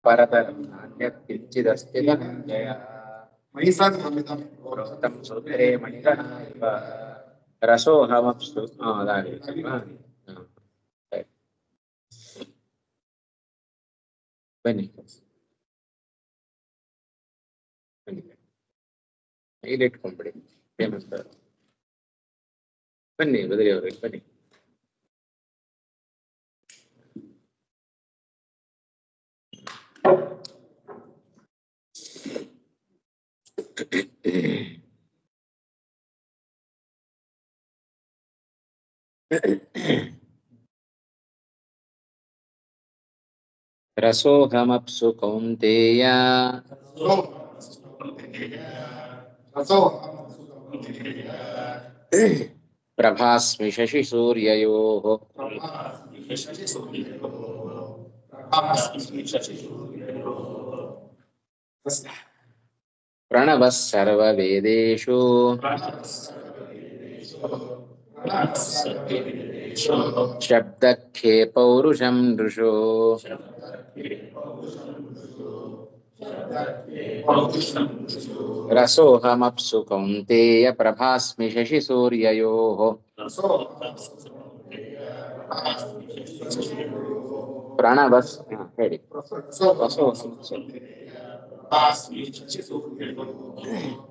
परतरं नान्यत् किञ्चिदस्ति धनञ्जय प्रोक्तं सूत्रे मणिगणा इव रसोऽहमप्सु ಬನ್ನಿ ಇಲ್ಲಿ ಇಟ್ಕೊಂಡ್ಬಿಡಿ ಏನಂತ ಬನ್ನಿ ಬದಲಿ ಅವ್ರಿಗೆ ಬನ್ನಿ. रसोऽहमप्सु कौन्तेय प्रभास्मि शशिसूर्ययोः प्रणवः सर्ववेदेषु शब्दखे पौरुषं नृषु रसोऽहमप्सु कौन्तेय प्रभास्मि शशिसूर्ययोः प्रणवः ಹೇಳಿ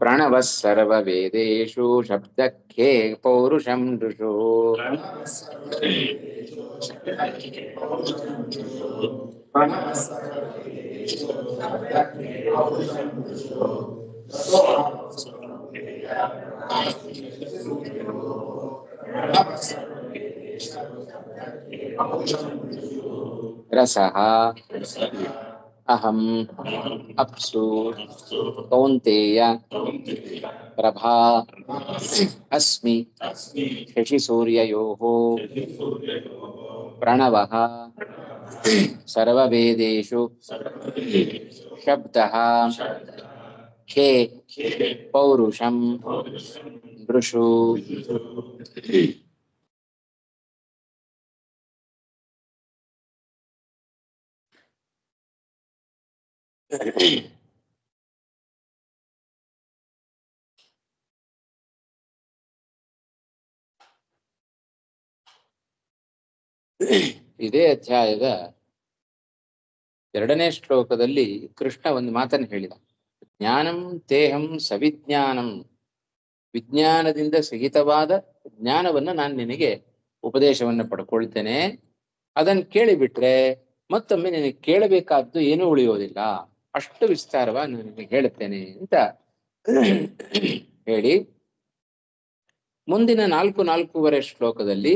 प्रणवः सर्ववेदेषु शब्दखे पौरुषं नृषु रसः अहम अप्सु कौन्तेय प्रभा अस्मि शशिसूर्ययोः प्रणवः सर्ववेदेषु शब्दः खे पौरुषं नृषु ಇದೇ ಅಧ್ಯಾಯದ 2ನೇ ಶ್ಲೋಕದಲ್ಲಿ ಕೃಷ್ಣ ಒಂದು ಮಾತನ್ನು ಹೇಳಿದ. ಜ್ಞಾನಂ ತೇಹಂ ಸವಿಜ್ಞಾನಂ, ವಿಜ್ಞಾನದಿಂದ ಸಹಿತವಾದ ಜ್ಞಾನವನ್ನ ನಾನು ನಿನಗೆ ಉಪದೇಶವನ್ನ ಪಡ್ಕೊಳ್ತೇನೆ. ಅದನ್ನು ಕೇಳಿಬಿಟ್ರೆ ಮತ್ತೊಮ್ಮೆ ನಿನಗೆ ಕೇಳಬೇಕಾದ್ದು ಏನೂ ಉಳಿಯೋದಿಲ್ಲ, ಅಷ್ಟು ವಿಸ್ತಾರವಾಗಿ ನಾನು ನಿನಗೆ ಹೇಳುತ್ತೇನೆ ಅಂತ ಹೇಳಿ ಮುಂದಿನ 4-4.5 ಶ್ಲೋಕದಲ್ಲಿ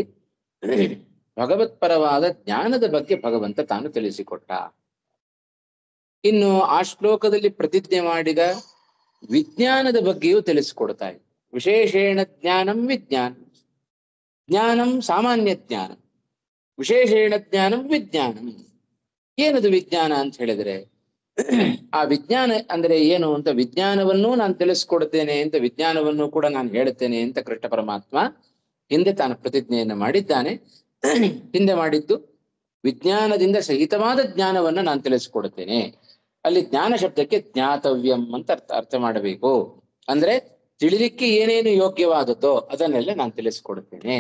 ಭಗವತ್ಪರವಾದ ಜ್ಞಾನದ ಬಗ್ಗೆ ಭಗವಂತ ತಾನು ತಿಳಿಸಿಕೊಟ್ಟ. ಇನ್ನು ಆ ಶ್ಲೋಕದಲ್ಲಿ ಪ್ರತಿಜ್ಞೆ ಮಾಡಿದ ವಿಜ್ಞಾನದ ಬಗ್ಗೆಯೂ ತಿಳಿಸಿಕೊಡ್ತಾ ಇದೆ. ವಿಶೇಷೇಣ ಜ್ಞಾನಂ ವಿಜ್ಞಾನ, ಜ್ಞಾನಂ ಸಾಮಾನ್ಯ ಜ್ಞಾನ, ವಿಶೇಷೇಣ ಜ್ಞಾನಂ ವಿಜ್ಞಾನಂ. ಏನದು ವಿಜ್ಞಾನ ಅಂತ ಹೇಳಿದ್ರೆ, ಆ ವಿಜ್ಞಾನ ಅಂದ್ರೆ ಏನು ಅಂತ ವಿಜ್ಞಾನವನ್ನೂ ನಾನು ತಿಳಿಸ್ಕೊಡ್ತೇನೆ ಅಂತ, ವಿಜ್ಞಾನವನ್ನು ಕೂಡ ನಾನು ಹೇಳುತ್ತೇನೆ ಅಂತ ಕೃಷ್ಣ ಪರಮಾತ್ಮ ಹಿಂದೆ ತಾನು ಪ್ರತಿಜ್ಞೆಯನ್ನು ಮಾಡಿದ್ದಾನೆ. ಹಿಂದೆ ಮಾಡಿದ್ದು ವಿಜ್ಞಾನದಿಂದ ಸಹಿತವಾದ ಜ್ಞಾನವನ್ನ ನಾನು ತಿಳಿಸ್ಕೊಡ್ತೇನೆ. ಅಲ್ಲಿ ಜ್ಞಾನ ಶಬ್ದಕ್ಕೆ ಜ್ಞಾತವ್ಯಂ ಅಂತ ಅರ್ಥ ಮಾಡಬೇಕು. ಅಂದ್ರೆ ತಿಳಿಲಿಕ್ಕೆ ಏನೇನು ಯೋಗ್ಯವಾದದ್ದೋ ಅದನ್ನೆಲ್ಲ ನಾನು ತಿಳಿಸ್ಕೊಡ್ತೇನೆ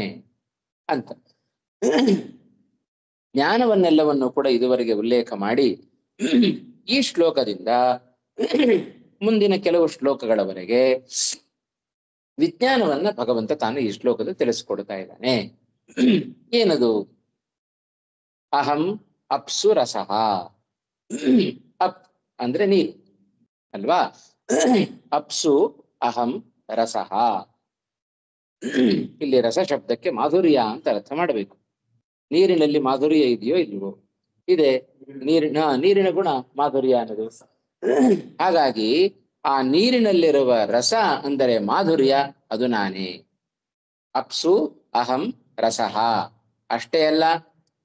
ಅಂತ. ಜ್ಞಾನವನ್ನೆಲ್ಲವನ್ನು ಕೂಡ ಇದುವರೆಗೆ ಉಲ್ಲೇಖ ಮಾಡಿ ಈ ಶ್ಲೋಕದಿಂದ ಮುಂದಿನ ಕೆಲವು ಶ್ಲೋಕಗಳವರೆಗೆ ವಿಜ್ಞಾನವನ್ನ ಭಗವಂತ ತಾನು ಈ ಶ್ಲೋಕದಲ್ಲಿ ತಿಳಿಸ್ಕೊಡ್ತಾ ಇದ್ದಾನೆ. ಏನದು? ಅಹಂ ಅಪ್ಸು ರಸಃ. ಅಪ್ ಅಂದ್ರೆ ನೀರು ಅಲ್ವಾ? ಅಪ್ಸು ಅಹಂ ರಸಃ. ಇಲ್ಲಿ ರಸ ಶಬ್ದಕ್ಕೆ ಮಾಧುರ್ಯ ಅಂತ ಅರ್ಥ ಮಾಡಬೇಕು. ನೀರಿನಲ್ಲಿ ಮಾಧುರ್ಯ ಇದೆಯೋ ಇಲ್ವೋ? ಇದೆ. ನೀರಿನ ಗುಣ ಮಾಧುರ್ಯ ಅನ್ನೋದು. ಹಾಗಾಗಿ ಆ ನೀರಿನಲ್ಲಿರುವ ರಸ ಅಂದರೆ ಮಾಧುರ್ಯ, ಅದು ನಾನೇ. ಅಪ್ಸು ಅಹಂ ರಸಃ. ಅಷ್ಟೇ ಅಲ್ಲ,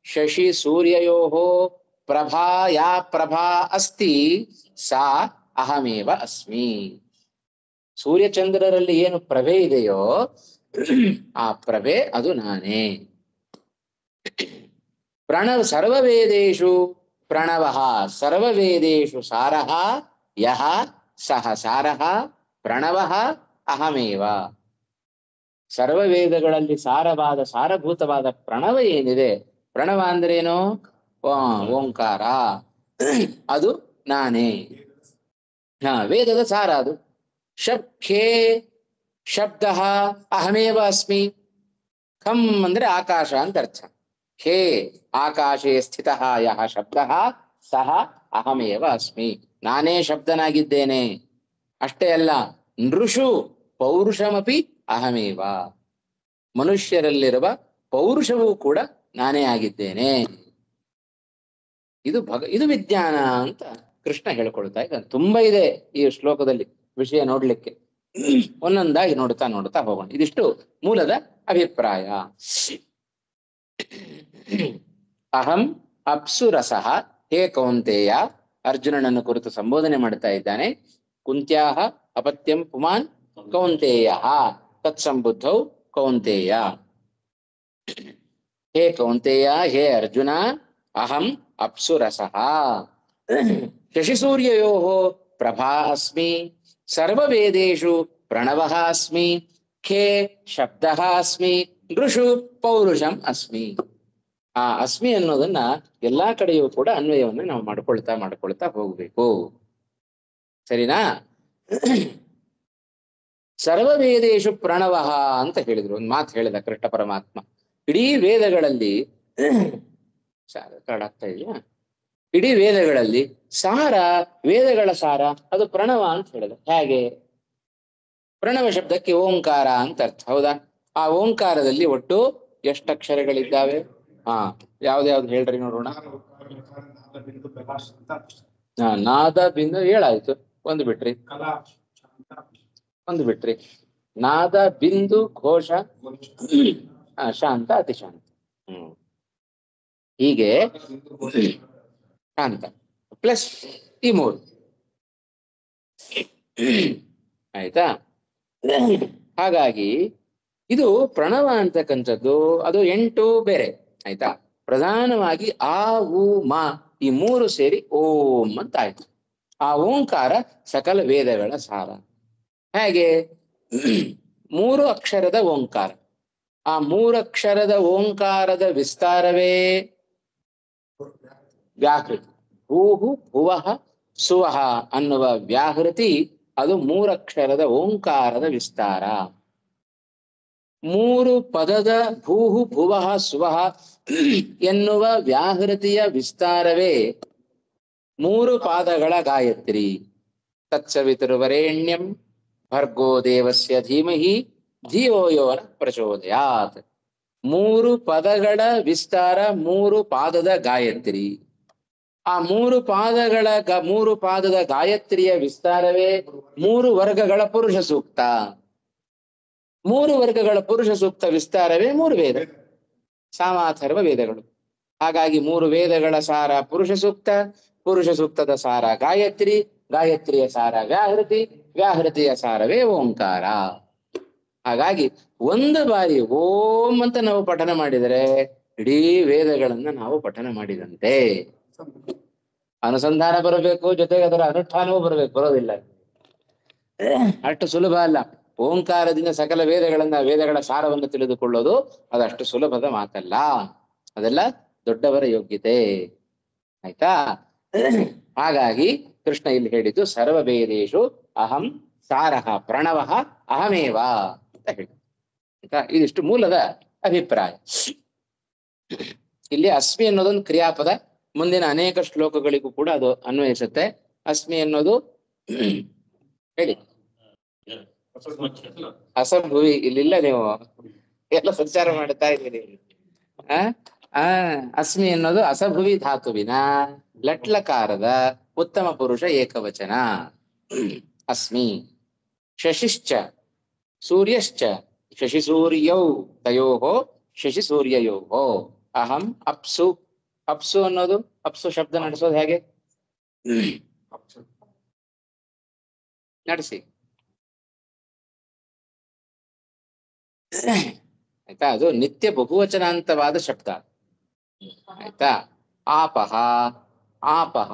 ಶಶಿ ಸೂರ್ಯಯೋಹೋ ಪ್ರಭಾ ಯಾ ಪ್ರಭಾ ಅಸ್ತಿ ಸಾ ಅಹಮೇವ ಅಸ್ಮಿ. ಸೂರ್ಯಚಂದ್ರರಲ್ಲಿ ಏನು ಪ್ರಭೆ ಇದೆಯೋ ಆ ಪ್ರಭೆ ಅದು ನಾನೇ. ಪ್ರಣವ ಸರ್ವವೇದೇಶು ಪ್ರಣವಃ ಸರ್ವವೇದೇಷು ಸಾರಃ ಯಃ ಸಹ ಸಾರಃ ಪ್ರಣವಃ ಅಹಮೇವ. ಸರ್ವವೇದಗಳಲ್ಲಿ ಸಾರವಾದ ಸಾರಭೂತವಾದ ಪ್ರಣವ ಏನಿದೆ, ಪ್ರಣವ ಅಂದ್ರೇನು? ಓಂಕಾರ, ಅದು ನಾನೇ. ವೇದದ ಸಾರ ಅದು. ಖೇ ಶಬ್ದ ಅಹಮೇವ ಅಸ್ಮಿ. ಖಂ ಅಂದ್ರೆ ಆಕಾಶ ಅಂತ ಅರ್ಥ. ಖೇ ಆಕಾಶೇ ಸ್ಥಿತ ಯಹ ಶಬ್ದ ಸಹ ಅಹಮೇವ ಅಸ್ಮಿ. ನಾನೇ ಶಬ್ದನಾಗಿದ್ದೇನೆ. ಅಷ್ಟೇ ಅಲ್ಲ, ನೃಷು ಪೌರುಷಮಪಿ ಅಹಮೇವ. ಮನುಷ್ಯರಲ್ಲಿರುವ ಪೌರುಷವೂ ಕೂಡ ನಾನೇ ಆಗಿದ್ದೇನೆ. ಇದು ವಿಜ್ಞಾನ ಅಂತ ಕೃಷ್ಣ ಹೇಳ್ಕೊಳ್ತಾ ಇದ್ದಾನೆ. ತುಂಬಾ ಇದೆ ಈ ಶ್ಲೋಕದಲ್ಲಿ ವಿಷಯ ನೋಡ್ಲಿಕ್ಕೆ. ಒಂದೊಂದಾಗಿ ನೋಡ್ತಾ ನೋಡ್ತಾ ಹೋಗೋಣ. ಇದಿಷ್ಟು ಮೂಲದ ಅಭಿಪ್ರಾಯ. ಅಹಂ ಅಪ್ಸುರಸಃ ಹೇ ಕೌಂತೆಯ. ಅರ್ಜುನನನ್ನು ಕುರಿತು ಸಂಬೋಧನೆ ಮಾಡ್ತಾ ಇದ್ದಾನೆ. ಕುಂತ್ಯಾಹ ಅಪತ್ಯಂ ಪುಮಾನ್ ಕೌಂತೆಯ ತತ್ಸಂಬುದ್ಧೌ ಕೌಂತೆಯ. ಹೇ ಕೌಂತೆಯ, ಹೇ ಅರ್ಜುನ, ಅಹಂ ಅಪ್ಸುರಸಃ ಶಶಿಸೂರ್ಯಯೋಃ ಪ್ರಭಾ ಅಸ್ಮಿ. ಸರ್ವವೇದೇಷು ಪ್ರಣವಃ ಅಸ್ಮಿ. ಖೇ ಶಬ್ದಃ ಅಸ್ಮಿ. ನೃಷು ಪೌರುಷಂ ಅಸ್ಮಿ. ಆ ಅಸ್ಮಿ ಅನ್ನೋದನ್ನ ಎಲ್ಲಾ ಕಡೆಯೂ ಕೂಡ ಅನ್ವಯವನ್ನು ನಾವು ಮಾಡ್ಕೊಳ್ತಾ ಹೋಗ್ಬೇಕು. ಸರಿನಾ? ಸರ್ವವೇದೇಶು ಪ್ರಣವಃ ಅಂತ ಹೇಳಿದ್ರು. ಒಂದು ಮಾತು ಹೇಳಿದ ಕೃಷ್ಣ ಪರಮಾತ್ಮ. ಇಡೀ ವೇದಗಳಲ್ಲಿ ಆಗ್ತಾ ಇದೆಯಾ? ಇಡೀ ವೇದಗಳಲ್ಲಿ ಸಾರ, ವೇದಗಳ ಸಾರ ಅದು ಪ್ರಣವ ಅಂತ ಹೇಳಿದ. ಹೇಗೆ? ಪ್ರಣವ ಶಬ್ದಕ್ಕೆ ಓಂಕಾರ ಅಂತ ಅರ್ಥ. ಹೌದಾ? ಆ ಓಂಕಾರದಲ್ಲಿ ಒಟ್ಟು ಎಷ್ಟು ಅಕ್ಷರಗಳಿದ್ದಾವೆ? ಯಾವ್ದು ಹೇಳ್ರಿ ನೋಡೋಣ. ನಾದ ಬಿಂದು ಹೇಳಾಯ್ತು. ಒಂದು ಬಿಟ್ರಿ ನಾದ ಬಿಂದು ಘೋಷ ಶಾಂತ ಅತಿಶಾಂತ. ಹೀಗೆ ಶಾಂತ ಪ್ಲಸ್ ಈ ಮೂರು. ಆಯ್ತಾ? ಹಾಗಾಗಿ ಇದು ಪ್ರಣವ ಅಂತಕ್ಕಂಥದ್ದು ಅದು 8 ಬೇರೆ. ಆಯ್ತಾ? ಪ್ರಧಾನವಾಗಿ ಆ ಉ ಮ ಈ ಮೂರು ಸೇರಿ ಓಂ ಅಂತ ಆಯ್ತು. ಆ ಓಂಕಾರ ಸಕಲ ವೇದಗಳ ಸಾರ. ಹೇಗೆ? 3 ಅಕ್ಷರದ ಓಂಕಾರ. ಆ 3 ಅಕ್ಷರದ ಓಂಕಾರದ ವಿಸ್ತಾರವೇ ವ್ಯಾಹೃತಿ. ಭೂಹು ಭುವಃ ಸುವಃ ಅನ್ನುವ ವ್ಯಾಹೃತಿ ಅದು 3 ಅಕ್ಷರದ ಓಂಕಾರದ ವಿಸ್ತಾರ. 3 ಪದದ ಭೂಹು ಭುವಃ ಸುವಃ ಎನ್ನುವ ವ್ಯಾಹೃತಿಯ ವಿಸ್ತಾರವೇ 3 ಪಾದಗಳ ಗಾಯತ್ರಿ. ತತ್ಸವಿತುರ್ವರೆಣ್ಯಂ ಭರ್ಗೋ ದೇವಸ್ಯ ಧೀಮಹಿ ಧಿಯೋ ಯೋ ನಃ ಪ್ರಚೋದಯಾತ್. 3 ಪದಗಳ ವಿಸ್ತಾರ 3 ಪಾದದ ಗಾಯತ್ರಿ. ಆ 3 ಪಾದದ ಗಾಯತ್ರಿಯ ವಿಸ್ತಾರವೇ 3 ವರ್ಗಗಳ ಪುರುಷ ಸೂಕ್ತ. 3 ವರ್ಗಗಳ ಪುರುಷ ಸೂಕ್ತ ವಿಸ್ತಾರವೇ 3 ವೇದ, ಸಾಮಾಥರ್ವ ವೇದಗಳು. ಹಾಗಾಗಿ 3 ವೇದಗಳ ಸಾರ ಪುರುಷ ಸೂಕ್ತ, ಪುರುಷ ಸೂಕ್ತದ ಸಾರ ಗಾಯತ್ರಿ, ಗಾಯತ್ರಿಯ ಸಾರ ವ್ಯಾಹೃತಿ, ವ್ಯಾಹೃತಿಯ ಸಾರವೇ ಓಂಕಾರ. ಹಾಗಾಗಿ ಒಂದು ಬಾರಿ ಓಂ ಅಂತ ನಾವು ಪಠನ ಮಾಡಿದರೆ ಇಡೀ ವೇದಗಳನ್ನ ನಾವು ಪಠನ ಮಾಡಿದಂತೆ. ಅನುಸಂಧಾನ ಬರಬೇಕು, ಜೊತೆಗೆ ಅದರ ಅನುಷ್ಠಾನವೂ ಬರಬೇಕು. ಬರೋದಿಲ್ಲ, ಅಷ್ಟು ಸುಲಭ ಅಲ್ಲ. ಓಂಕಾರದಿಂದ ಸಕಲ ವೇದಗಳ ಸಾರವನ್ನು ತಿಳಿದುಕೊಳ್ಳೋದು ಅದಷ್ಟು ಸುಲಭದ ಮಾತಲ್ಲ. ಅದೆಲ್ಲ ದೊಡ್ಡವರ ಯೋಗ್ಯತೆ. ಆಯ್ತಾ? ಹಾಗಾಗಿ ಕೃಷ್ಣ ಇಲ್ಲಿ ಹೇಳಿದ್ದು ಸರ್ವ ವೇದೇಶು ಅಹಂ ಸಾರಃ ಪ್ರಣವಃ ಅಹಮೇವ ಅಂತ ಹೇಳಿ. ಆಯ್ತಾ? ಇದಿಷ್ಟು ಮೂಲದ ಅಭಿಪ್ರಾಯ. ಇಲ್ಲಿ ಅಸ್ಮಿ ಅನ್ನೋದೊಂದು ಕ್ರಿಯಾಪದ. ಮುಂದಿನ ಅನೇಕ ಶ್ಲೋಕಗಳಿಗೂ ಕೂಡ ಅದು ಅನ್ವಯಿಸುತ್ತೆ. ಅಸ್ಮಿ ಅನ್ನೋದು ಹೇಳಿ ಅಸಂಭುವಿ. ಇಲ್ಲಿಲ್ಲ, ನೀವು ಎಲ್ಲ ಸಂಚಾರ ಮಾಡ್ತಾ ಇದ್ದೀರಿ. ಅಸ್ಮಿ ಅನ್ನೋದು ಅಸಭುವಿ ಧಾತುವಿನ ಲಟ್ಲಕಾರದ ಉತ್ತಮ ಪುರುಷ ಏಕವಚನ. ಅಸ್ಮಿ. ಶಶಿಶ್ಚ ಸೂರ್ಯಶ್ಚ ಶಶಿಸೂರ್ಯೌ ತಯೋಹೋ ಶಶಿಸೂರ್ಯಯೋಹೋ ಅಹಂ ಅಪ್ಸು. ಅಪ್ಸು ಅನ್ನೋದು, ಅಪ್ಸು ಶಬ್ದ ನಡೆಸೋದು ಹೇಗೆ? ನಡೆಸಿ. ಆಯ್ತಾ? ಅದು ನಿತ್ಯ ಬಹುವಚನಾಂತವಾದ ಶಬ್ದ. ಆಯ್ತಾ? ಆಪಹ ಆಪಹ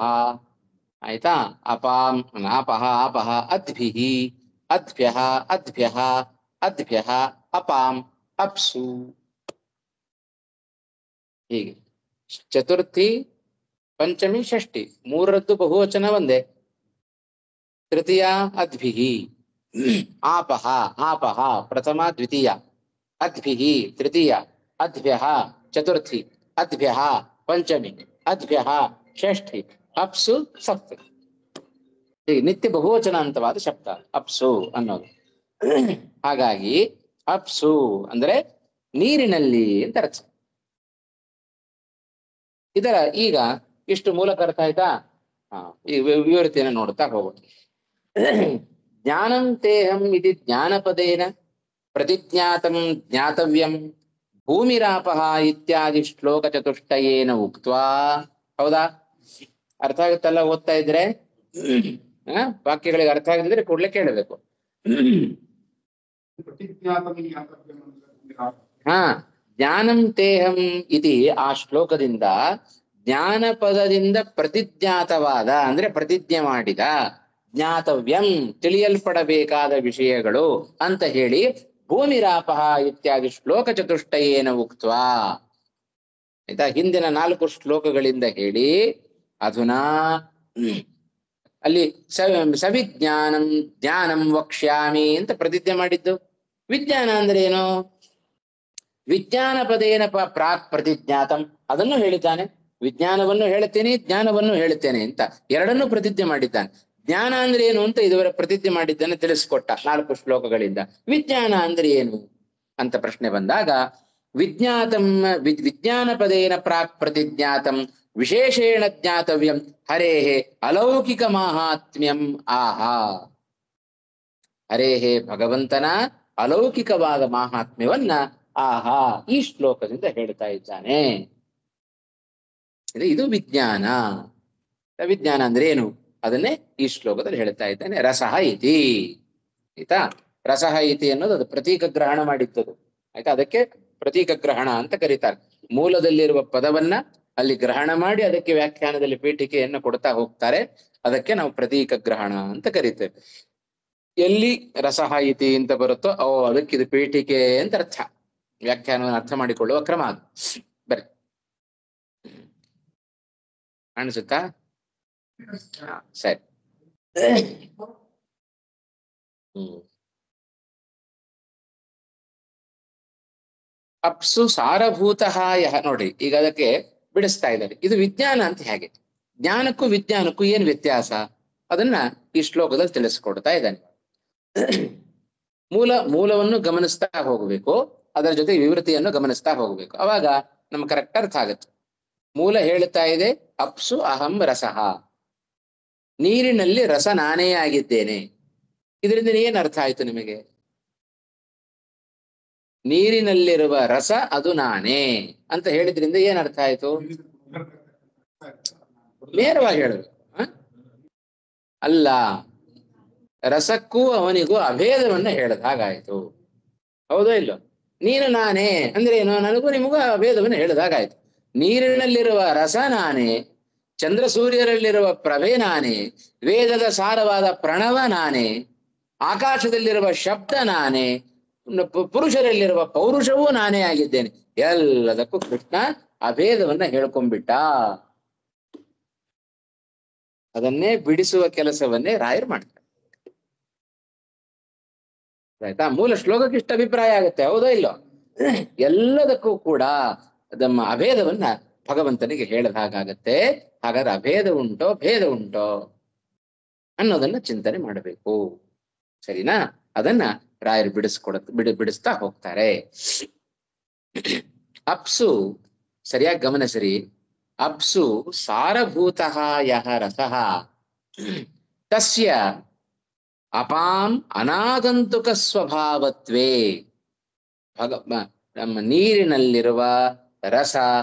ಆಯ್ತಾ, ಅಪಾಂ ಆಪಹ ಆಪಹ ಅದ್ಭಿಃ ಅದ್ಭ್ಯಃ ಅದ್ಭ್ಯಃ ಅದ್ಭ್ಯಃ ಅಪಾಂ ಅಪ್ಸು. ಹೀಗೆ ಚತುರ್ಥಿ ಪಂಚಮಿ ಷಷ್ಠಿ ಮೂರರದ್ದು ಬಹುವಚನ ಒಂದೇ. ತೃತೀಯ ಅದ್ಭಿಃ, ಆಪಹ ಆಪಹ ಪ್ರಥಮ ದ್ವಿತೀಯ, ಅದ್ಭಿಃ ತೃತೀಯ, ಅದ್ಭ್ಯಃ ಚತುರ್ಥಿ, ಅದ್ಭ್ಯಃ ಪಂಚಮಿ, ಅದ್ಭ್ಯಃ ಷಷ್ಠಿ, ಅಪ್ಸು ಸಪ್ತಮಿ. ಹೀಗೆ ನಿತ್ಯ ಬಹುವಚನಾಂತವಾದ ಶಬ್ದ ಅಪ್ಸು ಅನ್ನೋದು. ಹಾಗಾಗಿ ಅಪ್ಸು ಅಂದ್ರೆ ನೀರಿನಲ್ಲಿ ಅಂತ ಅರ್ಥ. ಇದರ ಈಗ ಇಷ್ಟು ಮೂಲಕ ಅರ್ಥ ಆಯ್ತಾ? ಈ ವಿವರಿತೆಯನ್ನು ನೋಡ್ತಾ ಹೋಗೋದು. ಜ್ಞಾನಂ ತೇಹಂ ಇತಿ ಜ್ಞಾನಪದೇನ ಪ್ರತಿಜ್ಞಾತಂ ಜ್ಞಾತವ್ಯಂ ಭೂಮಿರಾಪಹ ಇತ್ಯಾದಿ ಶ್ಲೋಕ ಚತುಷ್ಟಯೇನ ಉಕ್ತ್ವಾ. ಹೌದಾ? ಅರ್ಥ ಆಗುತ್ತಲ್ಲ ಓದ್ತಾ ಇದ್ರೆ? ವಾಕ್ಯಗಳಿಗೆ ಅರ್ಥ ಆಗದಿದ್ರೆ ಕೂಡಲೇ ಕೇಳಬೇಕು. ಹಾ, ಜ್ಞಾನಂ ತೇಹಂ ಇತಿ ಆ ಶ್ಲೋಕದಿಂದ ಜ್ಞಾನಪದದಿಂದ ಪ್ರತಿಜ್ಞಾತವಾದ ಅಂದ್ರೆ ಪ್ರತಿಜ್ಞೆ ಮಾಡಿದ, ಜ್ಞಾತವ್ಯಂ ತಿಳಿಯಲ್ಪಡಬೇಕಾದ ವಿಷಯಗಳು ಅಂತ ಹೇಳಿ ಭೂಮಿರಾಪಹ ಇತ್ಯಾದಿ ಶ್ಲೋಕ ಚತುಷ್ಟಯೇನ ಉಕ್ತ್ವಾ. ಆಯ್ತಾ? ಹಿಂದಿನ 4 ಶ್ಲೋಕಗಳಿಂದ ಹೇಳಿ ಅಧುನಾ ಅಲ್ಲಿ ಸವಿಜ್ಞಾನಂ ಜ್ಞಾನಂ ವಕ್ಷ್ಯಾಮಿ ಅಂತ ಪ್ರತಿಜ್ಞೆ ಮಾಡಿದ್ದು. ವಿಜ್ಞಾನ ಅಂದ್ರೆ ಏನು? ವಿಜ್ಞಾನ ಪದೇನ ಪ್ರಾಕ್ ಪ್ರತಿಜ್ಞಾತಂ ಅದನ್ನು ಹೇಳಿದ್ದಾನೆ. ವಿಜ್ಞಾನವನ್ನು ಹೇಳುತ್ತೇನೆ, ಜ್ಞಾನವನ್ನು ಹೇಳುತ್ತೇನೆ ಅಂತ ಎರಡನ್ನೂ ಪ್ರತಿಜ್ಞೆ ಮಾಡಿದ್ದಾನೆ. ಜ್ಞಾನ ಅಂದ್ರೆ ಏನು ಅಂತ ಇದುವರೆ ಪ್ರತಿಜ್ಞೆ ಮಾಡಿದ್ದಾನೆ, ತಿಳಿಸ್ಕೊಟ್ಟ 4 ಶ್ಲೋಕಗಳಿಂದ. ವಿಜ್ಞಾನ ಅಂದ್ರೆ ಏನು ಅಂತ ಪ್ರಶ್ನೆ ಬಂದಾಗ ವಿಜ್ಞಾತಂ ವಿಜ್ಞಾನ ಪದೇನ ಪ್ರಾಕ್ ಪ್ರತಿಜ್ಞಾತಂ ವಿಶೇಷೇಣ ಜ್ಞಾತವ್ಯಂ ಹರೇಹೇ ಅಲೌಕಿಕ ಮಾಹಾತ್ಮ್ಯಂ ಆಹಾ. ಹರೇಹೇ ಭಗವಂತನ ಅಲೌಕಿಕವಾದ ಮಾಹಾತ್ಮ್ಯವನ್ನ ಆಹಾ ಈ ಶ್ಲೋಕದಿಂದ ಹೇಳ್ತಾ ಇದ್ದಾನೆ. ಇದು ವಿಜ್ಞಾನ. ವಿಜ್ಞಾನ ಅಂದ್ರೆ ಏನು ಅದನ್ನೇ ಈ ಶ್ಲೋಕದಲ್ಲಿ ಹೇಳ್ತಾ ಇದ್ದಾನೆ. ರಸಃ ಇತಿ. ಆಯ್ತಾ? ರಸಃ ಇತಿ ಅನ್ನೋದು ಅದು ಪ್ರತೀಕ ಗ್ರಹಣ ಮಾಡಿದ್ದದು. ಆಯ್ತಾ? ಅದಕ್ಕೆ ಪ್ರತೀಕ ಗ್ರಹಣ ಅಂತ ಕರೀತಾರೆ. ಮೂಲದಲ್ಲಿರುವ ಪದವನ್ನ ಅಲ್ಲಿ ಗ್ರಹಣ ಮಾಡಿ ಅದಕ್ಕೆ ವ್ಯಾಖ್ಯಾನದಲ್ಲಿ ಪೀಠಿಕೆಯನ್ನು ಕೊಡ್ತಾ ಹೋಗ್ತಾರೆ. ಅದಕ್ಕೆ ನಾವು ಪ್ರತೀಕ ಗ್ರಹಣ ಅಂತ ಕರಿತೇವೆ. ಎಲ್ಲಿ ರಸಃ ಇತಿ ಅಂತ ಬರುತ್ತೋ ಅದಕ್ಕೆ ಇದು ಪೀಠಿಕೆ ಅಂತ ಅರ್ಥ. ವ್ಯಾಖ್ಯಾನವನ್ನು ಅರ್ಥ ಮಾಡಿಕೊಳ್ಳುವ ಕ್ರಮ ಅದು. ಬರಿ ಕಾಣಿಸುತ್ತಾ? ಸರಿ. ಅಪ್ಸು ಸಾರಭೂತಃ ಯಹ. ನೋಡಿ ಈಗ ಅದಕ್ಕೆ ಬಿಡಿಸ್ತಾ ಇದ್ದಾರೆ. ಇದು ವಿಜ್ಞಾನ ಅಂತ ಹೇಗೆ? ಜ್ಞಾನಕ್ಕೂ ವಿಜ್ಞಾನಕ್ಕೂ ಏನ್ ವ್ಯತ್ಯಾಸ ಅದನ್ನ ಈ ಶ್ಲೋಕದಲ್ಲಿ ತಿಳಿಸ್ಕೊಡ್ತಾ ಇದ್ದಾನೆ. ಮೂಲವನ್ನು ಗಮನಿಸ್ತಾ ಹೋಗಬೇಕು, ಅದರ ಜೊತೆ ವಿವೃತಿಯನ್ನು ಗಮನಿಸ್ತಾ ಹೋಗಬೇಕು. ಅವಾಗ ನಮ್ಗೆ ಕರೆಕ್ಟ್ ಅರ್ಥ ಆಗುತ್ತೆ. ಮೂಲ ಹೇಳ್ತಾ ಇದೆ ಅಪ್ಸು ಅಹಂ ರಸಃ, ನೀರಿನಲ್ಲಿ ರಸ ನಾನೇ ಆಗಿದ್ದೇನೆ. ಇದರಿಂದ ಏನ್ ಅರ್ಥ ಆಯ್ತು ನಿಮಗೆ? ನೀರಿನಲ್ಲಿರುವ ರಸ ಅದು ನಾನೇ ಅಂತ ಹೇಳಿದ್ರಿಂದ ಏನ್ ಅರ್ಥ ಆಯ್ತು? ನೇರವಾಗಿ ಹೇಳಬೇಕು. ಅಲ್ಲ, ರಸಕ್ಕೂ ಅವನಿಗೂ ಅಭೇದವನ್ನ ಹೇಳದ ಹಾಗಾಯ್ತು. ಹೌದೋ ಇಲ್ಲೋ? ನೀನು ನಾನೇ ಅಂದ್ರೆ ಏನು? ನನಗೂ ನಿಮಗೂ ಅಭೇದವನ್ನು ಹೇಳಿದಾಗಾಯ್ತು. ನೀರಿನಲ್ಲಿರುವ ರಸ ನಾನೇ, ಚಂದ್ರ ಸೂರ್ಯರಲ್ಲಿರುವ ಪ್ರಭೆ ನಾನೇ, ವೇದದ ಸಾರವಾದ ಪ್ರಣವ ನಾನೇ, ಆಕಾಶದಲ್ಲಿರುವ ಶಬ್ದ ನಾನೇ, ಪುರುಷರಲ್ಲಿರುವ ಪೌರುಷವೂ ನಾನೇ ಆಗಿದ್ದೇನೆ. ಎಲ್ಲದಕ್ಕೂ ಕೃಷ್ಣ ಅಭೇದವನ್ನ ಹೇಳ್ಕೊಂಡ್ಬಿಟ್ಟ. ಅದನ್ನೇ ಬಿಡಿಸುವ ಕೆಲಸವನ್ನೇ ರಾಯರು ಮಾಡ್ತಾರೆ. ಆಯ್ತಾ? ಮೂಲ ಶ್ಲೋಕಕ್ಕೆ ಇಷ್ಟ ಅಭಿಪ್ರಾಯ ಆಗುತ್ತೆ, ಹೌದೋ ಇಲ್ಲೋ? ಎಲ್ಲದಕ್ಕೂ ಕೂಡ ನಮ್ಮ ಅಭೇದವನ್ನ ಭಗವಂತನಿಗೆ ಹೇಳಿದ ಹಾಗಾಗತ್ತೆ. ಹಾಗಾದ್ರೆ ಅಭೇದ ಉಂಟೋ ಭೇದ ಉಂಟೋ ಅನ್ನೋದನ್ನ ಚಿಂತನೆ ಮಾಡಬೇಕು. ಸರಿನಾ? ಅದನ್ನ ರಾಯರು ಬಿಡಿಸ್ತಾ ಹೋಗ್ತಾರೆ. ಅಪ್ಸು ಸರಿಯಾಗಿ ಗಮನಿಸಿರಿ. ಅಪ್ಸು ಸಾರಭೂತಃ ಯಹ ರಸಃ ತಸ್ಯ ಅಪಾಂ ಅನಾಗಂತುಕ ಸ್ವಭಾವತ್ವೇ. ನಮ್ಮ ನೀರಿನಲ್ಲಿರುವ ರಸ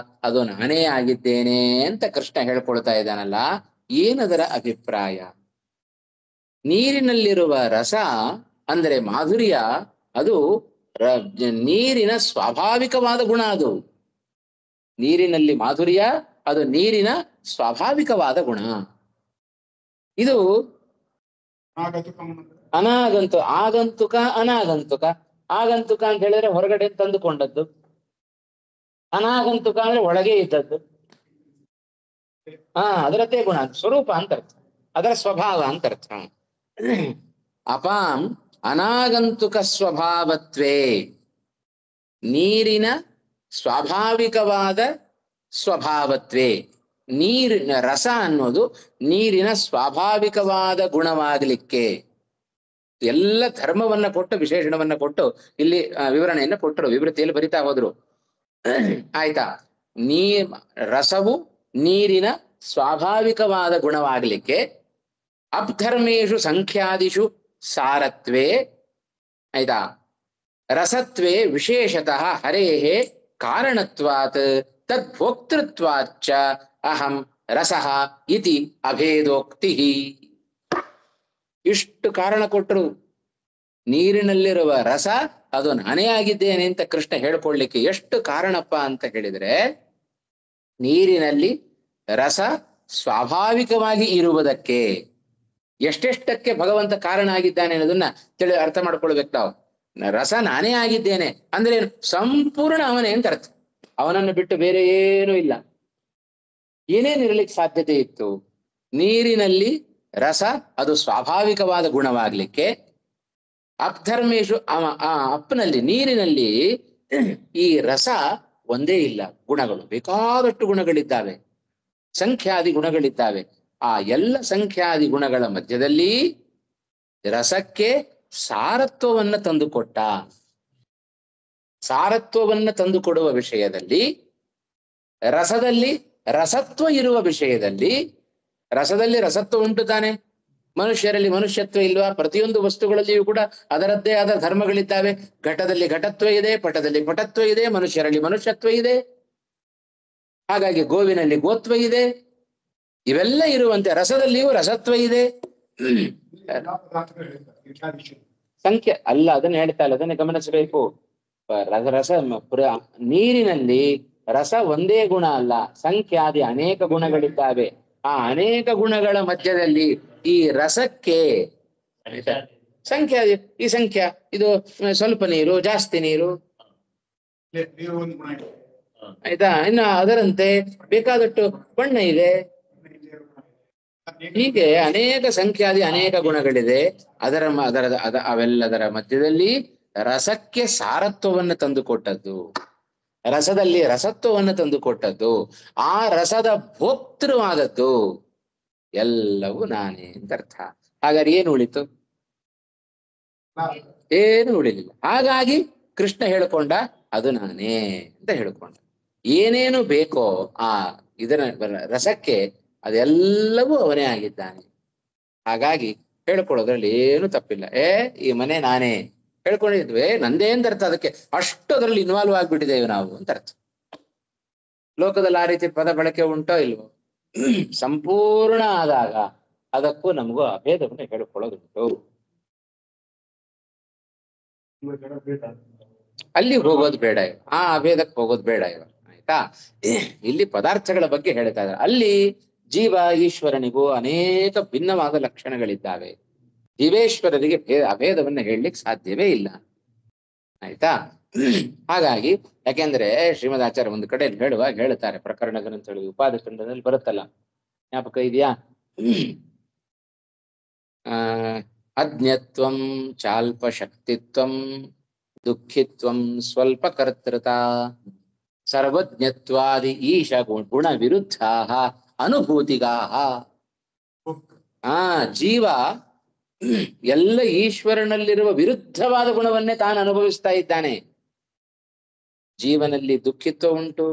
ಅದು ನಾನೇ ಆಗಿದ್ದೇನೆ ಅಂತ ಕೃಷ್ಣ ಹೇಳ್ಕೊಳ್ತಾ ಇದ್ದಾನಲ್ಲ, ಏನದರ ಅಭಿಪ್ರಾಯ? ನೀರಿನಲ್ಲಿರುವ ರಸ ಅಂದ್ರೆ ಮಾಧುರ್ಯ, ಅದು ನೀರಿನ ಸ್ವಾಭಾವಿಕವಾದ ಗುಣ. ಅದು ನೀರಿನಲ್ಲಿ ಮಾಧುರ್ಯ ಅದು ನೀರಿನ ಸ್ವಾಭಾವಿಕವಾದ ಗುಣ. ಇದು ಅನಾಗಂತು ಆಗಂತುಕ ಅನಾಗಂತುಕ. ಆಗಂತುಕ ಅಂತ ಹೇಳಿದ್ರೆ ಹೊರಗಡೆ ತಂದುಕೊಂಡದ್ದು, ಅನಾಗಂತುಕ ಅಂದ್ರೆ ಒಳಗೆ ಇದ್ದದ್ದು. ಅದರದ್ದೇ ಗುಣ, ಸ್ವರೂಪ ಅಂತ ಅರ್ಥ, ಅದರ ಸ್ವಭಾವ ಅಂತ ಅರ್ಥ. ಅಪಾಂ ಅನಾಗಂತುಕ ಸ್ವಭಾವತ್ವೇ, ನೀರಿನ ಸ್ವಾಭಾವಿಕವಾದ ಸ್ವಭಾವತ್ವೇ. ನೀರಿನ ರಸ ಅನ್ನೋದು ನೀರಿನ ಸ್ವಾಭಾವಿಕವಾದ ಗುಣವಾಗಲಿಕ್ಕೆ. ಎಲ್ಲ ಧರ್ಮವನ್ನ ಕೊಟ್ಟು ವಿಶೇಷಣವನ್ನ ಕೊಟ್ಟು ಇಲ್ಲಿ ವಿವರಣೆಯನ್ನ ಕೊಟ್ಟರು, ವಿವೃತಿಯಲ್ಲಿ ಬರಿತಾ ಹೋದ್ರು. ಆಯ್ತಾ? ರಸವು ನೀರಿನ ಸ್ವಾಭಾವಿಕವಾದ ಗುಣವಾಗಲಿಕ್ಕೆ ಅಬ್ಧರ್ಮೇಶು ಸಂಖ್ಯಾದಿಷು ಸಾರತ್ವೇ, ಆಯ್ತಾ, ರಸತ್ವೇ ವಿಶೇಷತಃ ಹರೇಹೇ ಕಾರಣತ್ವಾತ್ ತದ್ಭೋಕ್ತೃತ್ವಾಚ್ಚ ಅಹಂ ರಸಃ ಇತಿ ಅಭೇದೋಕ್ತಿ. ಇಷ್ಟು ಕಾರಣ ಕೊಟ್ಟರು. ನೀರಿನಲ್ಲಿರುವ ರಸ ಅದು ನಾನೇ ಆಗಿದ್ದೇನೆ ಅಂತ ಕೃಷ್ಣ ಹೇಳ್ಕೊಳ್ಲಿಕ್ಕೆ ಎಷ್ಟು ಕಾರಣಪ್ಪ ಅಂತ ಹೇಳಿದ್ರೆ, ನೀರಿನಲ್ಲಿ ರಸ ಸ್ವಾಭಾವಿಕವಾಗಿ ಇರುವುದಕ್ಕೆ ಎಷ್ಟೆಷ್ಟಕ್ಕೆ ಭಗವಂತ ಕಾರಣ ಆಗಿದ್ದಾನೆ ಅನ್ನೋದನ್ನ ಅರ್ಥ ಮಾಡ್ಕೊಳ್ಬೇಕು ನಾವು. ರಸ ನಾನೇ ಆಗಿದ್ದೇನೆ ಅಂದ್ರೆ ಸಂಪೂರ್ಣ ಅವನೇ ಅಂತ ಅರ್ಥ. ಅವನನ್ನು ಬಿಟ್ಟು ಬೇರೆ ಏನೂ ಇಲ್ಲ. ಏನೇನಿರ್ಲಿಕ್ಕೆ ಸಾಧ್ಯತೆ ಇತ್ತು? ನೀರಿನಲ್ಲಿ ರಸ ಅದು ಸ್ವಾಭಾವಿಕವಾದ ಗುಣವಾಗ್ಲಿಕ್ಕೆ, ಅಪ್ಧರ್ಮೇಶು ಅಪ್ಪನಲ್ಲಿ ನೀರಿನಲ್ಲಿ ಈ ರಸ ಒಂದೇ ಇಲ್ಲ, ಗುಣಗಳು ಬೇಕಾದಷ್ಟು ಗುಣಗಳಿದ್ದಾವೆ, ಸಂಖ್ಯಾದಿ ಗುಣಗಳಿದ್ದಾವೆ. ಆ ಎಲ್ಲ ಸಂಖ್ಯಾದಿ ಗುಣಗಳ ಮಧ್ಯದಲ್ಲಿ ರಸಕ್ಕೆ ಸಾರತ್ವವನ್ನ ತಂದುಕೊಟ್ಟ. ಸಾರತ್ವವನ್ನ ತಂದುಕೊಡುವ ವಿಷಯದಲ್ಲಿ, ರಸದಲ್ಲಿ ರಸತ್ವ ಇರುವ ವಿಷಯದಲ್ಲಿ, ರಸದಲ್ಲಿ ರಸತ್ವ ಉಂಟು ತಾನೆ, ಮನುಷ್ಯರಲ್ಲಿ ಮನುಷ್ಯತ್ವ ಇಲ್ವಾ? ಪ್ರತಿಯೊಂದು ವಸ್ತುಗಳಲ್ಲಿಯೂ ಕೂಡ ಅದರದ್ದೇ ಆದ ಧರ್ಮಗಳಿದ್ದಾವೆ. ಘಟದಲ್ಲಿ ಘಟತ್ವ ಇದೆ, ಪಟದಲ್ಲಿ ಪಟತ್ವ ಇದೆ, ಮನುಷ್ಯರಲ್ಲಿ ಮನುಷ್ಯತ್ವ ಇದೆ. ಹಾಗಾಗಿ ಗೋವಿನಲ್ಲಿ ಗೋತ್ವ ಇದೆ. ಇವೆಲ್ಲ ಇರುವಂತೆ ರಸದಲ್ಲಿಯೂ ರಸತ್ವ ಇದೆ. ಸಂಖ್ಯೆ ಅಲ್ಲ, ಅದನ್ನ ಹೇಳ್ತಾ ಇಲ್ಲ, ಅದನ್ನ ಗಮನಿಸಬೇಕು. ರಸ ನೀರಿನಲ್ಲಿ ರಸ ಒಂದೇ ಗುಣ ಅಲ್ಲ, ಸಂಖ್ಯಾದಿ ಅನೇಕ ಗುಣಗಳಿದ್ದಾವೆ. ಆ ಅನೇಕ ಗುಣಗಳ ಮಧ್ಯದಲ್ಲಿ ಈ ರಸಕ್ಕೆ ಸಂಖ್ಯಾದಿ, ಈ ಸಂಖ್ಯಾ ಇದು ಸ್ವಲ್ಪ ನೀರು, ಜಾಸ್ತಿ ನೀರು, ಆಯ್ತಾ, ಇನ್ನು ಅದರಂತೆ ಬೇಕಾದಷ್ಟು ಬಣ್ಣ ಇದೆ. ಹೀಗೆ ಅನೇಕ ಸಂಖ್ಯಾದಿ ಅನೇಕ ಗುಣಗಳಿದೆ. ಅವೆಲ್ಲದರ ಮಧ್ಯದಲ್ಲಿ ರಸಕ್ಕೆ ಸಾರತ್ವವನ್ನು ತಂದುಕೊಟ್ಟದ್ದು, ರಸದಲ್ಲಿ ರಸತ್ವವನ್ನು ತಂದುಕೊಟ್ಟದ್ದು, ಆ ರಸದ ಭೋಕ್ತೃವಾದದ್ದು ಎಲ್ಲವೂ ನಾನೇ ಅಂತ ಅರ್ಥ. ಹಾಗಾದ್ರೆ ಏನು ಉಳಿತು? ಏನು ಉಳಿಲಿಲ್ಲ. ಹಾಗಾಗಿ ಕೃಷ್ಣ ಹೇಳಿಕೊಂಡ ಅದು ನಾನೇ ಅಂತ ಹೇಳಿಕೊಂಡ. ಏನೇನು ಬೇಕೋ ಆ ಇದರ ರಸಕ್ಕೆ ಅದೆಲ್ಲವೂ ಅವನೇ ಆಗಿದ್ದಾನೆ. ಹಾಗಾಗಿ ಹೇಳ್ಕೊಳ್ಳೋದ್ರಲ್ಲಿ ಏನು ತಪ್ಪಿಲ್ಲ. ಈ ಮನೆ ನಾನೇ ಹೇಳ್ಕೊಂಡಿದ್ವಿ, ನಂದೇ ಅಂತ ಅರ್ಥ. ಅದಕ್ಕೆ ಅಷ್ಟು ಅದರಲ್ಲಿ ಇನ್ವಾಲ್ವ್ ಆಗ್ಬಿಟ್ಟಿದ್ದೇವೆ ನಾವು ಅಂತ ಅರ್ಥ. ಲೋಕದಲ್ಲಿ ಆ ರೀತಿ ಪದ ಬಳಕೆ ಉಂಟೋ ಇಲ್ವೋ? ಸಂಪೂರ್ಣ ಆದಾಗ ಅದಕ್ಕೂ ನಮಗೂ ಅಭೇದವನ್ನು ಹೇಳ್ಕೊಳ್ಳೋದುಂಟು. ಅಲ್ಲಿ ಹೋಗೋದು ಬೇಡ ಇವ, ಆ ಅಭೇದಕ್ಕೆ ಹೋಗೋದು ಬೇಡ ಇವ, ಆಯ್ತಾ? ಇಲ್ಲಿ ಪದಾರ್ಥಗಳ ಬಗ್ಗೆ ಹೇಳ್ತಾ ಇದ್ದಾರೆ. ಅಲ್ಲಿ ಜೀವ ಈಶ್ವರನಿಗೂ ಅನೇಕ ಭಿನ್ನವಾದ ಲಕ್ಷಣಗಳಿದ್ದಾವೆ. ಜೀವೇಶ್ವರರಿಗೆ ಅಭೇದವನ್ನ ಹೇಳಲಿಕ್ಕೆ ಸಾಧ್ಯವೇ ಇಲ್ಲ, ಆಯ್ತಾ? ಹಾಗಾಗಿ ಯಾಕೆಂದ್ರೆ ಶ್ರೀಮದ್ ಆಚಾರ್ಯ ಒಂದು ಕಡೆ ಹೇಳುವಾಗ ಹೇಳ್ತಾರೆ, ಪ್ರಕರಣ ಗ್ರಂಥಗಳು ಉಪಾದ ಖಂಡದಲ್ಲಿ ಬರುತ್ತಲ್ಲ, ಜ್ಞಾಪಕ ಇದೆಯಾ? ಅಜ್ಞತ್ವಂ ಚಾಲ್ಪ ಶಕ್ತಿತ್ವಂ ದುಃಖಿತ್ವಂ ಸ್ವಲ್ಪ ಕರ್ತೃತ ಸರ್ವಜ್ಞತ್ವಾದಿ ಈಶ ಗುಣ ವಿರುದ್ಧ ಅನುಭೂತಿಗಾಹ. ಜೀವ ಎಲ್ಲ ಈಶ್ವರನಲ್ಲಿರುವ ವಿರುದ್ಧವಾದ ಗುಣವನ್ನೇ ತಾನು ಅನುಭವಿಸ್ತಾ ಇದ್ದಾನೆ. ಜೀವನಲ್ಲಿ ದುಃಖಿತ್ವ ಉಂಟು,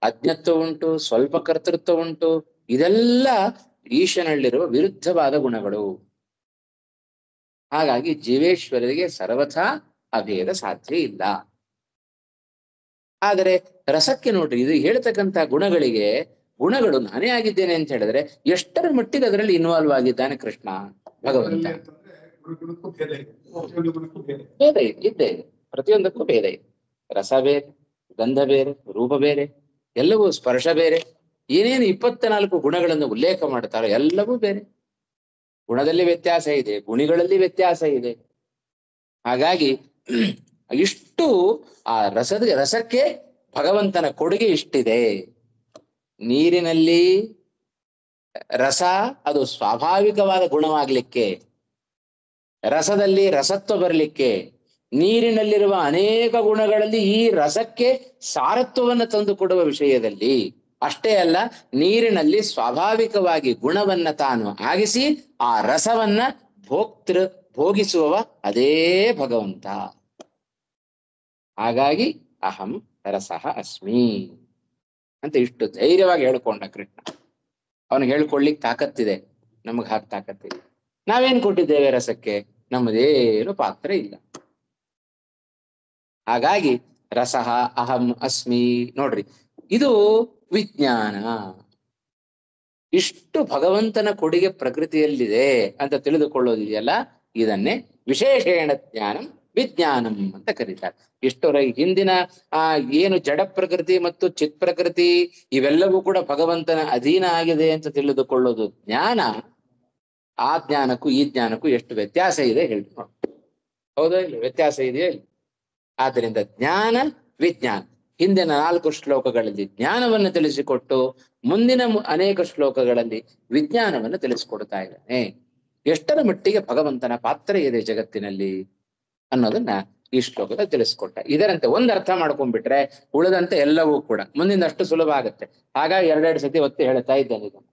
ಅಜ್ಞತ್ವ ಉಂಟು, ಸ್ವಲ್ಪ ಕರ್ತೃತ್ವ ಉಂಟು. ಇದೆಲ್ಲ ಈಶನಲ್ಲಿರುವ ವಿರುದ್ಧವಾದ ಗುಣಗಳು. ಹಾಗಾಗಿ ಜೀವೇಶ್ವರರಿಗೆ ಸರ್ವಥಾ ಅಭೇದ ಸಾಧ್ಯ ಇಲ್ಲ. ಆದರೆ ರಸಕ್ಕೆ ನೋಡ್ರಿ, ಇದು ಹೇಳ್ತಕ್ಕಂಥ ಗುಣಗಳಿಗೆ, ಗುಣಗಳು ನಾನೇ ಆಗಿದ್ದೇನೆ ಅಂತ ಹೇಳಿದ್ರೆ ಎಷ್ಟರ ಮಟ್ಟಿಗೆ ಅದರಲ್ಲಿ ಇನ್ವಾಲ್ವ್ ಆಗಿದ್ದಾನೆ ಕೃಷ್ಣ ಭಗವಂತ. ಭೇದ ಇದ್ದೇ ಇದೆ, ಪ್ರತಿಯೊಂದಕ್ಕೂ ಭೇದ ಇದೆ. ರಸ ಬೇರೆ, ಗಂಧ ಬೇರೆ, ರೂಪ ಬೇರೆ, ಎಲ್ಲವೂ ಸ್ಪರ್ಶ ಬೇರೆ, ಏನೇನು 24 ಗುಣಗಳನ್ನು ಉಲ್ಲೇಖ ಮಾಡ್ತಾರೋ ಎಲ್ಲವೂ ಬೇರೆ. ಗುಣದಲ್ಲಿ ವ್ಯತ್ಯಾಸ ಇದೆ, ಗುಣಿಗಳಲ್ಲಿ ವ್ಯತ್ಯಾಸ ಇದೆ. ಹಾಗಾಗಿ ಇಷ್ಟು ಆ ರಸಕ್ಕೆ ಭಗವಂತನ ಕೊಡುಗೆ ಇಷ್ಟಿದೆ. ನೀರಿನಲ್ಲಿ ರಸ ಅದು ಸ್ವಾಭಾವಿಕವಾದ ಗುಣವಾಗ್ಲಿಕ್ಕೆ, ರಸದಲ್ಲಿ ರಸತ್ವ ಬರಲಿಕ್ಕೆ, ನೀರಿನಲ್ಲಿರುವ ಅನೇಕ ಗುಣಗಳಲ್ಲಿ ಈ ರಸಕ್ಕೆ ಸಾರತ್ವವನ್ನು ತಂದು ಕೊಡುವ ವಿಷಯದಲ್ಲಿ ಅಷ್ಟೇ ಅಲ್ಲ, ನೀರಿನಲ್ಲಿ ಸ್ವಾಭಾವಿಕವಾಗಿ ಗುಣವನ್ನ ತಾನು ಆಗಿಸಿ ಆ ರಸವನ್ನ ಭೋಗಿಸುವವ ಅದೇ ಭಗವಂತ. ಹಾಗಾಗಿ ಅಹಂ ರಸಃ ಅಸ್ಮಿ ಅಂತ ಇಷ್ಟು ಧೈರ್ಯವಾಗಿ ಹೇಳ್ಕೊಂಡ ಕೃಷ್ಣ. ಅವನಿಗೆ ಹೇಳ್ಕೊಳ್ಳಿಕ್ ತಾಕತ್ತಿದೆ, ನಮಗ್ ಹಾಗೆ ತಾಕತ್ತಿಲ್ಲ. ನಾವೇನ್ ಕೊಟ್ಟಿದ್ದೇವೆ ರಸಕ್ಕೆ? ನಮ್ಮದೇನು ಪಾತ್ರ ಇಲ್ಲ. ಹಾಗಾಗಿ ರಸಃ ಅಹಂ ಅಸ್ಮಿ ನೋಡ್ರಿ, ಇದು ವಿಜ್ಞಾನ. ಇಷ್ಟು ಭಗವಂತನ ಕೊಡುಗೆ ಪ್ರಕೃತಿಯಲ್ಲಿದೆ ಅಂತ ತಿಳಿದುಕೊಳ್ಳೋದಿದೆಯಲ್ಲ, ಇದನ್ನೇ ವಿಶೇಷೇಣ ಜ್ಞಾನಂ ವಿಜ್ಞಾನಂ ಅಂತ ಕರೀತಾರೆ. ಇಷ್ಟರ ಹಿಂದಿನ ಏನು ಜಡ ಪ್ರಕೃತಿ ಮತ್ತು ಚಿತ್ ಪ್ರಕೃತಿ ಇವೆಲ್ಲವೂ ಕೂಡ ಭಗವಂತನ ಅಧೀನ ಆಗಿದೆ ಅಂತ ತಿಳಿದುಕೊಳ್ಳೋದು ಜ್ಞಾನ. ಆ ಜ್ಞಾನಕ್ಕೂ ಈ ಜ್ಞಾನಕ್ಕೂ ಎಷ್ಟು ವ್ಯತ್ಯಾಸ ಇದೆ ಹೇಳಿ ನೋಡಿ. ಹೌದಾ ಇಲ್ಲ? ವ್ಯತ್ಯಾಸ ಇದೆಯಾ ಇಲ್ಲ? ಆದ್ದರಿಂದ ಜ್ಞಾನ ವಿಜ್ಞಾನ. ಹಿಂದಿನ 4 ಶ್ಲೋಕಗಳಲ್ಲಿ ಜ್ಞಾನವನ್ನು ತಿಳಿಸಿಕೊಟ್ಟು ಮುಂದಿನ ಅನೇಕ ಶ್ಲೋಕಗಳಲ್ಲಿ ವಿಜ್ಞಾನವನ್ನು ತಿಳಿಸಿಕೊಡ್ತಾ ಇದ್ದಾನೆ. ಎಷ್ಟರ ಮಟ್ಟಿಗೆ ಭಗವಂತನ ಪಾತ್ರ ಇದೆ ಜಗತ್ತಿನಲ್ಲಿ ಅನ್ನೋದನ್ನ ಈ ಶ್ಲೋಕದ ತಿಳಿಸ್ಕೊಟ್ಟ. ಇದರಂತೆ ಒಂದು ಅರ್ಥ ಮಾಡ್ಕೊಂಡ್ಬಿಟ್ರೆ ಉಳಿದಂತೆ ಎಲ್ಲವೂ ಕೂಡ ಮುಂದಿನ ಅಷ್ಟು ಸುಲಭ ಆಗುತ್ತೆ. ಹಾಗಾಗಿ 2 ಸತಿ ಒತ್ತಿ ಹೇಳ್ತಾ ಇದ್ದೇನೆ ಇದನ್ನು.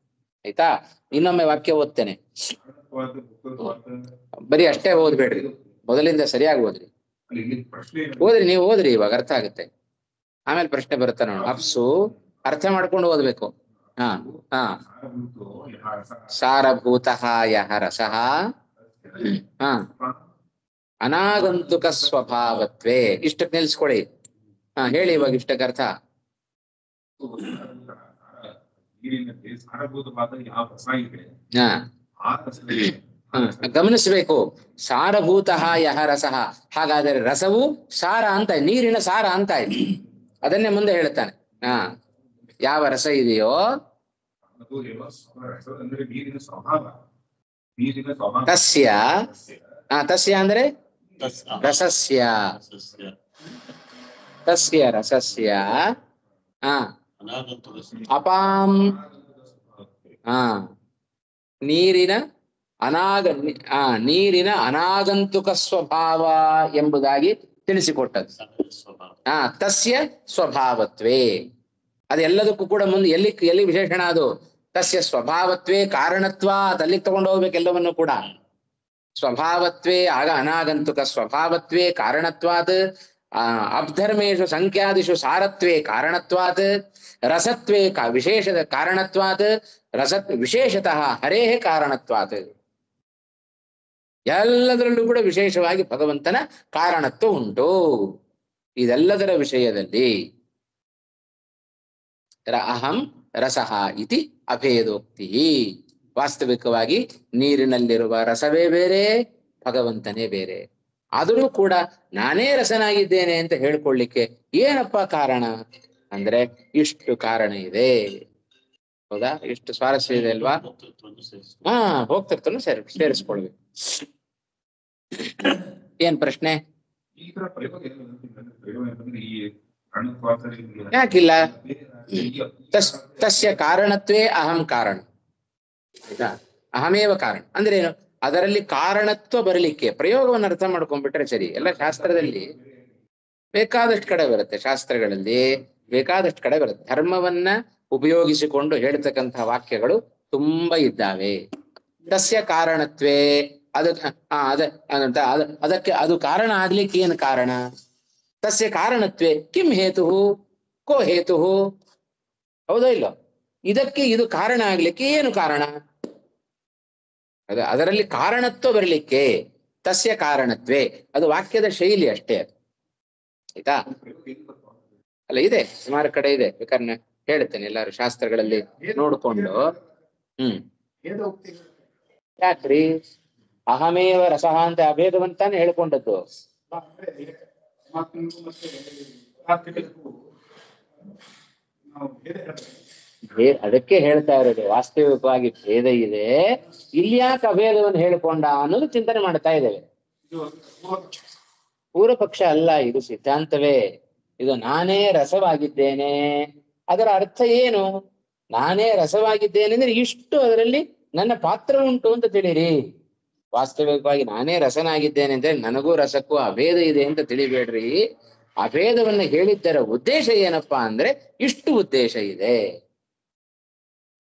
ಆಯ್ತಾ? ಇನ್ನೊಮ್ಮೆ ವಾಕ್ಯ ಓದ್ತೇನೆ. ಬರೀ ಅಷ್ಟೇ ಓದ್ಬೇಡ್ರಿ, ಮೊದಲಿಂದ ಸರಿಯಾಗಿ ಓದ್ರಿ. ನೀವು ಓದ್ರಿ, ಇವಾಗ ಅರ್ಥ ಆಗುತ್ತೆ. ಆಮೇಲೆ ಪ್ರಶ್ನೆ ಬರುತ್ತೆ ನೋಡು. ಅಪ್ಸು ಅರ್ಥ ಮಾಡ್ಕೊಂಡು ಓದ್ಬೇಕು. ಸಾರಭೂತಃ ಯಃ ರಸಃ ಅನಾಗಂತುಕ ಸ್ವಭಾವತ್ವೇ. ಇಷ್ಟಕ್ಕೆ ನಿಲ್ಸ್ಕೊಳ್ಳಿ. ಹೇಳಿ ಇವಾಗ ಇಷ್ಟಕ್ಕೆ ಅರ್ಥ. ಗಮನಿಸ್ಬೇಕು. ಸಾರಭೂತಃ ಯಃ ರಸಃ, ಹಾಗಾದರೆ ರಸವು ಸಾರ ಅಂತ, ನೀರಿನ ಸಾರ ಅಂತ ಇದೆ. ಅದನ್ನೇ ಮುಂದೆ ಹೇಳ್ತಾನೆ. ಯಾವ ರಸ ಇದೆಯೋ ತಸ್ಯ, ತಸ್ಯ ಅಂದ್ರೆ ರಸಸ್ಯ, ತಸ್ಯ ರಸಸ್ಯ ಅಪಾಂ ನೀರಿನ ನೀರಿನ ಅನಾಗಂತುಕ ಸ್ವಭಾವ ಎಂಬುದಾಗಿ ತಿಳಿಸಿಕೊಟ್ಟದ್ದು. ತಸ್ಯ ಸ್ವಭಾವತ್ವೇ, ಅದೆಲ್ಲದಕ್ಕೂ ಕೂಡ ಮುಂದೆ ಎಲ್ಲಿ ವಿಶೇಷಣ ಅದು? ತಸ್ಯ ಸ್ವಭಾವತ್ವೇ ಕಾರಣತ್ವ, ಅಲ್ಲಿಗೆ ತಗೊಂಡು ಹೋಗ್ಬೇಕೆಲ್ಲವನ್ನು ಕೂಡ. ಸ್ವಭಾವತ್ವೇ ಆಗ ಅನಾಗಂತುಕ ಸ್ವಭಾವತ್ವೇ ಕಾರಣತ್ವಾತ್, ಅಬ್ಧರ್ಮೇಶು ಸಂಖ್ಯಾದಿಷು ಸಾರತ್ವೇ ಕಾರಣತ್ವಾತ್, ರಸತ್ವೇ ವಿಶೇಷದ ಕಾರಣತ್ವಾತ್, ವಿಶೇಷತಃ ಹರೇಃ ಕಾರಣತ್ವಾತ್. ಎಲ್ಲದರಲ್ಲೂ ಕೂಡ ವಿಶೇಷವಾಗಿ ಭಗವಂತನ ಕಾರಣತ್ವ ಉಂಟು. ಇದೆಲ್ಲದರ ವಿಷಯದಲ್ಲಿ ಅಹಂ ರಸಃ ಇತಿ ಅಭೇದೋಕ್ತಿ. ವಾಸ್ತವಿಕವಾಗಿ ನೀರಿನಲ್ಲಿರುವ ರಸವೇ ಬೇರೆ, ಭಗವಂತನೇ ಬೇರೆ. ಆದರೂ ಕೂಡ ನಾನೇ ರಸನಾಗಿದ್ದೇನೆ ಅಂತ ಹೇಳ್ಕೊಳ್ಳಿಕ್ಕೆ ಏನಪ್ಪಾ ಕಾರಣ ಅಂದ್ರೆ ಇಷ್ಟು ಕಾರಣ ಇದೆ. ಹೌದಾ? ಇಷ್ಟು ಸ್ವಾರಸ್ಯ ಇದೆ ಅಲ್ವಾ? ಹೋಗ್ತಿರ್ತಾನು ಸೇರಿಸ್ಕೊಳ್ಬೇಕು. ಏನ್ ಪ್ರಶ್ನೆ? ಯಾಕಿಲ್ಲ? ತಸ್ಯ ಕಾರಣತ್ವೇ ಅಹಂ ಕಾರಣ. ಆಯ್ತಾ? ಅಹಮೇವ ಕಾರಣ ಅಂದ್ರೆ ಏನು? ಅದರಲ್ಲಿ ಕಾರಣತ್ವ ಬರಲಿಕ್ಕೆ ಪ್ರಯೋಗವನ್ನು ಅರ್ಥ ಮಾಡ್ಕೊಂಡ್ಬಿಟ್ರೆ ಸರಿ. ಎಲ್ಲ ಶಾಸ್ತ್ರದಲ್ಲಿ ಬೇಕಾದಷ್ಟು ಕಡೆ ಬರುತ್ತೆ, ಶಾಸ್ತ್ರಗಳಲ್ಲಿ ಬೇಕಾದಷ್ಟು ಕಡೆ ಬರುತ್ತೆ. ಧರ್ಮವನ್ನ ಉಪಯೋಗಿಸಿಕೊಂಡು ಹೇಳ್ತಕ್ಕಂತಹ ವಾಕ್ಯಗಳು ತುಂಬಾ ಇದ್ದಾವೆ. ತಸ್ಯ ಕಾರಣತ್ವೇ, ಅದಕ್ಕೆ ಅದು ಕಾರಣ ಆಗ್ಲಿಕ್ಕೆ ಏನು ಕಾರಣ? ತಸ್ಯ ಕಾರಣತ್ವೇ ಕಿಂ ಹೇತು ಕೋ ಹೇತು? ಹೌದೋ ಇಲ್ಲೋ? ಇದಕ್ಕೆ ಇದು ಕಾರಣ ಆಗ್ಲಿಕ್ಕೆ ಏನು ಕಾರಣ? ಅದರಲ್ಲಿ ಕಾರಣತ್ವ ಬರಲಿಕ್ಕೆ ತಸ್ಯ ಕಾರಣತ್ವೇ, ಅದು ವಾಕ್ಯದ ಶೈಲಿ ಅಷ್ಟೇ. ಅದು ಆಯ್ತಾ? ಅಲ್ಲ, ಇದೆ, ಸುಮಾರು ಕಡೆ ಇದೆ. ಬೇಕಾದ್ರೆ ಹೇಳ್ತೇನೆ, ಎಲ್ಲಾರು ಶಾಸ್ತ್ರಗಳಲ್ಲಿ ನೋಡ್ಕೊಂಡು. ಯಾಕ್ರಿ ಅಹಮೇವ ರಸಃ ಅಂತ ಅಭೇದವಂತಾನೆ ಹೇಳ್ಕೊಂಡದ್ದು. ಅದಕ್ಕೆ ಹೇಳ್ತಾ ಇರೋದು ವಾಸ್ತವಿಕವಾಗಿ ಭೇದ ಇದೆ, ಇಲ್ಲಿ ಯಾಕೆ ಅಭೇದವನ್ನು ಹೇಳಿಕೊಂಡ ಅನ್ನೋದು ಚಿಂತನೆ ಮಾಡ್ತಾ ಇದ್ದೇವೆ. ಪೂರ್ವ ಪಕ್ಷ ಅಲ್ಲ, ಇದು ಸಿದ್ಧಾಂತವೇ. ಇದು ನಾನೇ ರಸವಾಗಿದ್ದೇನೆ, ಅದರ ಅರ್ಥ ಏನು? ನಾನೇ ರಸವಾಗಿದ್ದೇನೆ ಅಂದ್ರೆ ಇಷ್ಟು ಅದರಲ್ಲಿ ನನ್ನ ಪಾತ್ರ ಉಂಟು ಅಂತ ತಿಳಿರಿ. ವಾಸ್ತವಿಕವಾಗಿ ನಾನೇ ರಸನಾಗಿದ್ದೇನೆ ಅಂದ್ರೆ ನನಗೂ ರಸಕ್ಕೂ ಅಭೇದ ಇದೆ ಅಂತ ತಿಳಿಬೇಡ್ರಿ. ಅಭೇದವನ್ನು ಹೇಳಿದ್ದರ ಉದ್ದೇಶ ಏನಪ್ಪಾ ಅಂದ್ರೆ ಇಷ್ಟು ಉದ್ದೇಶ ಇದೆ,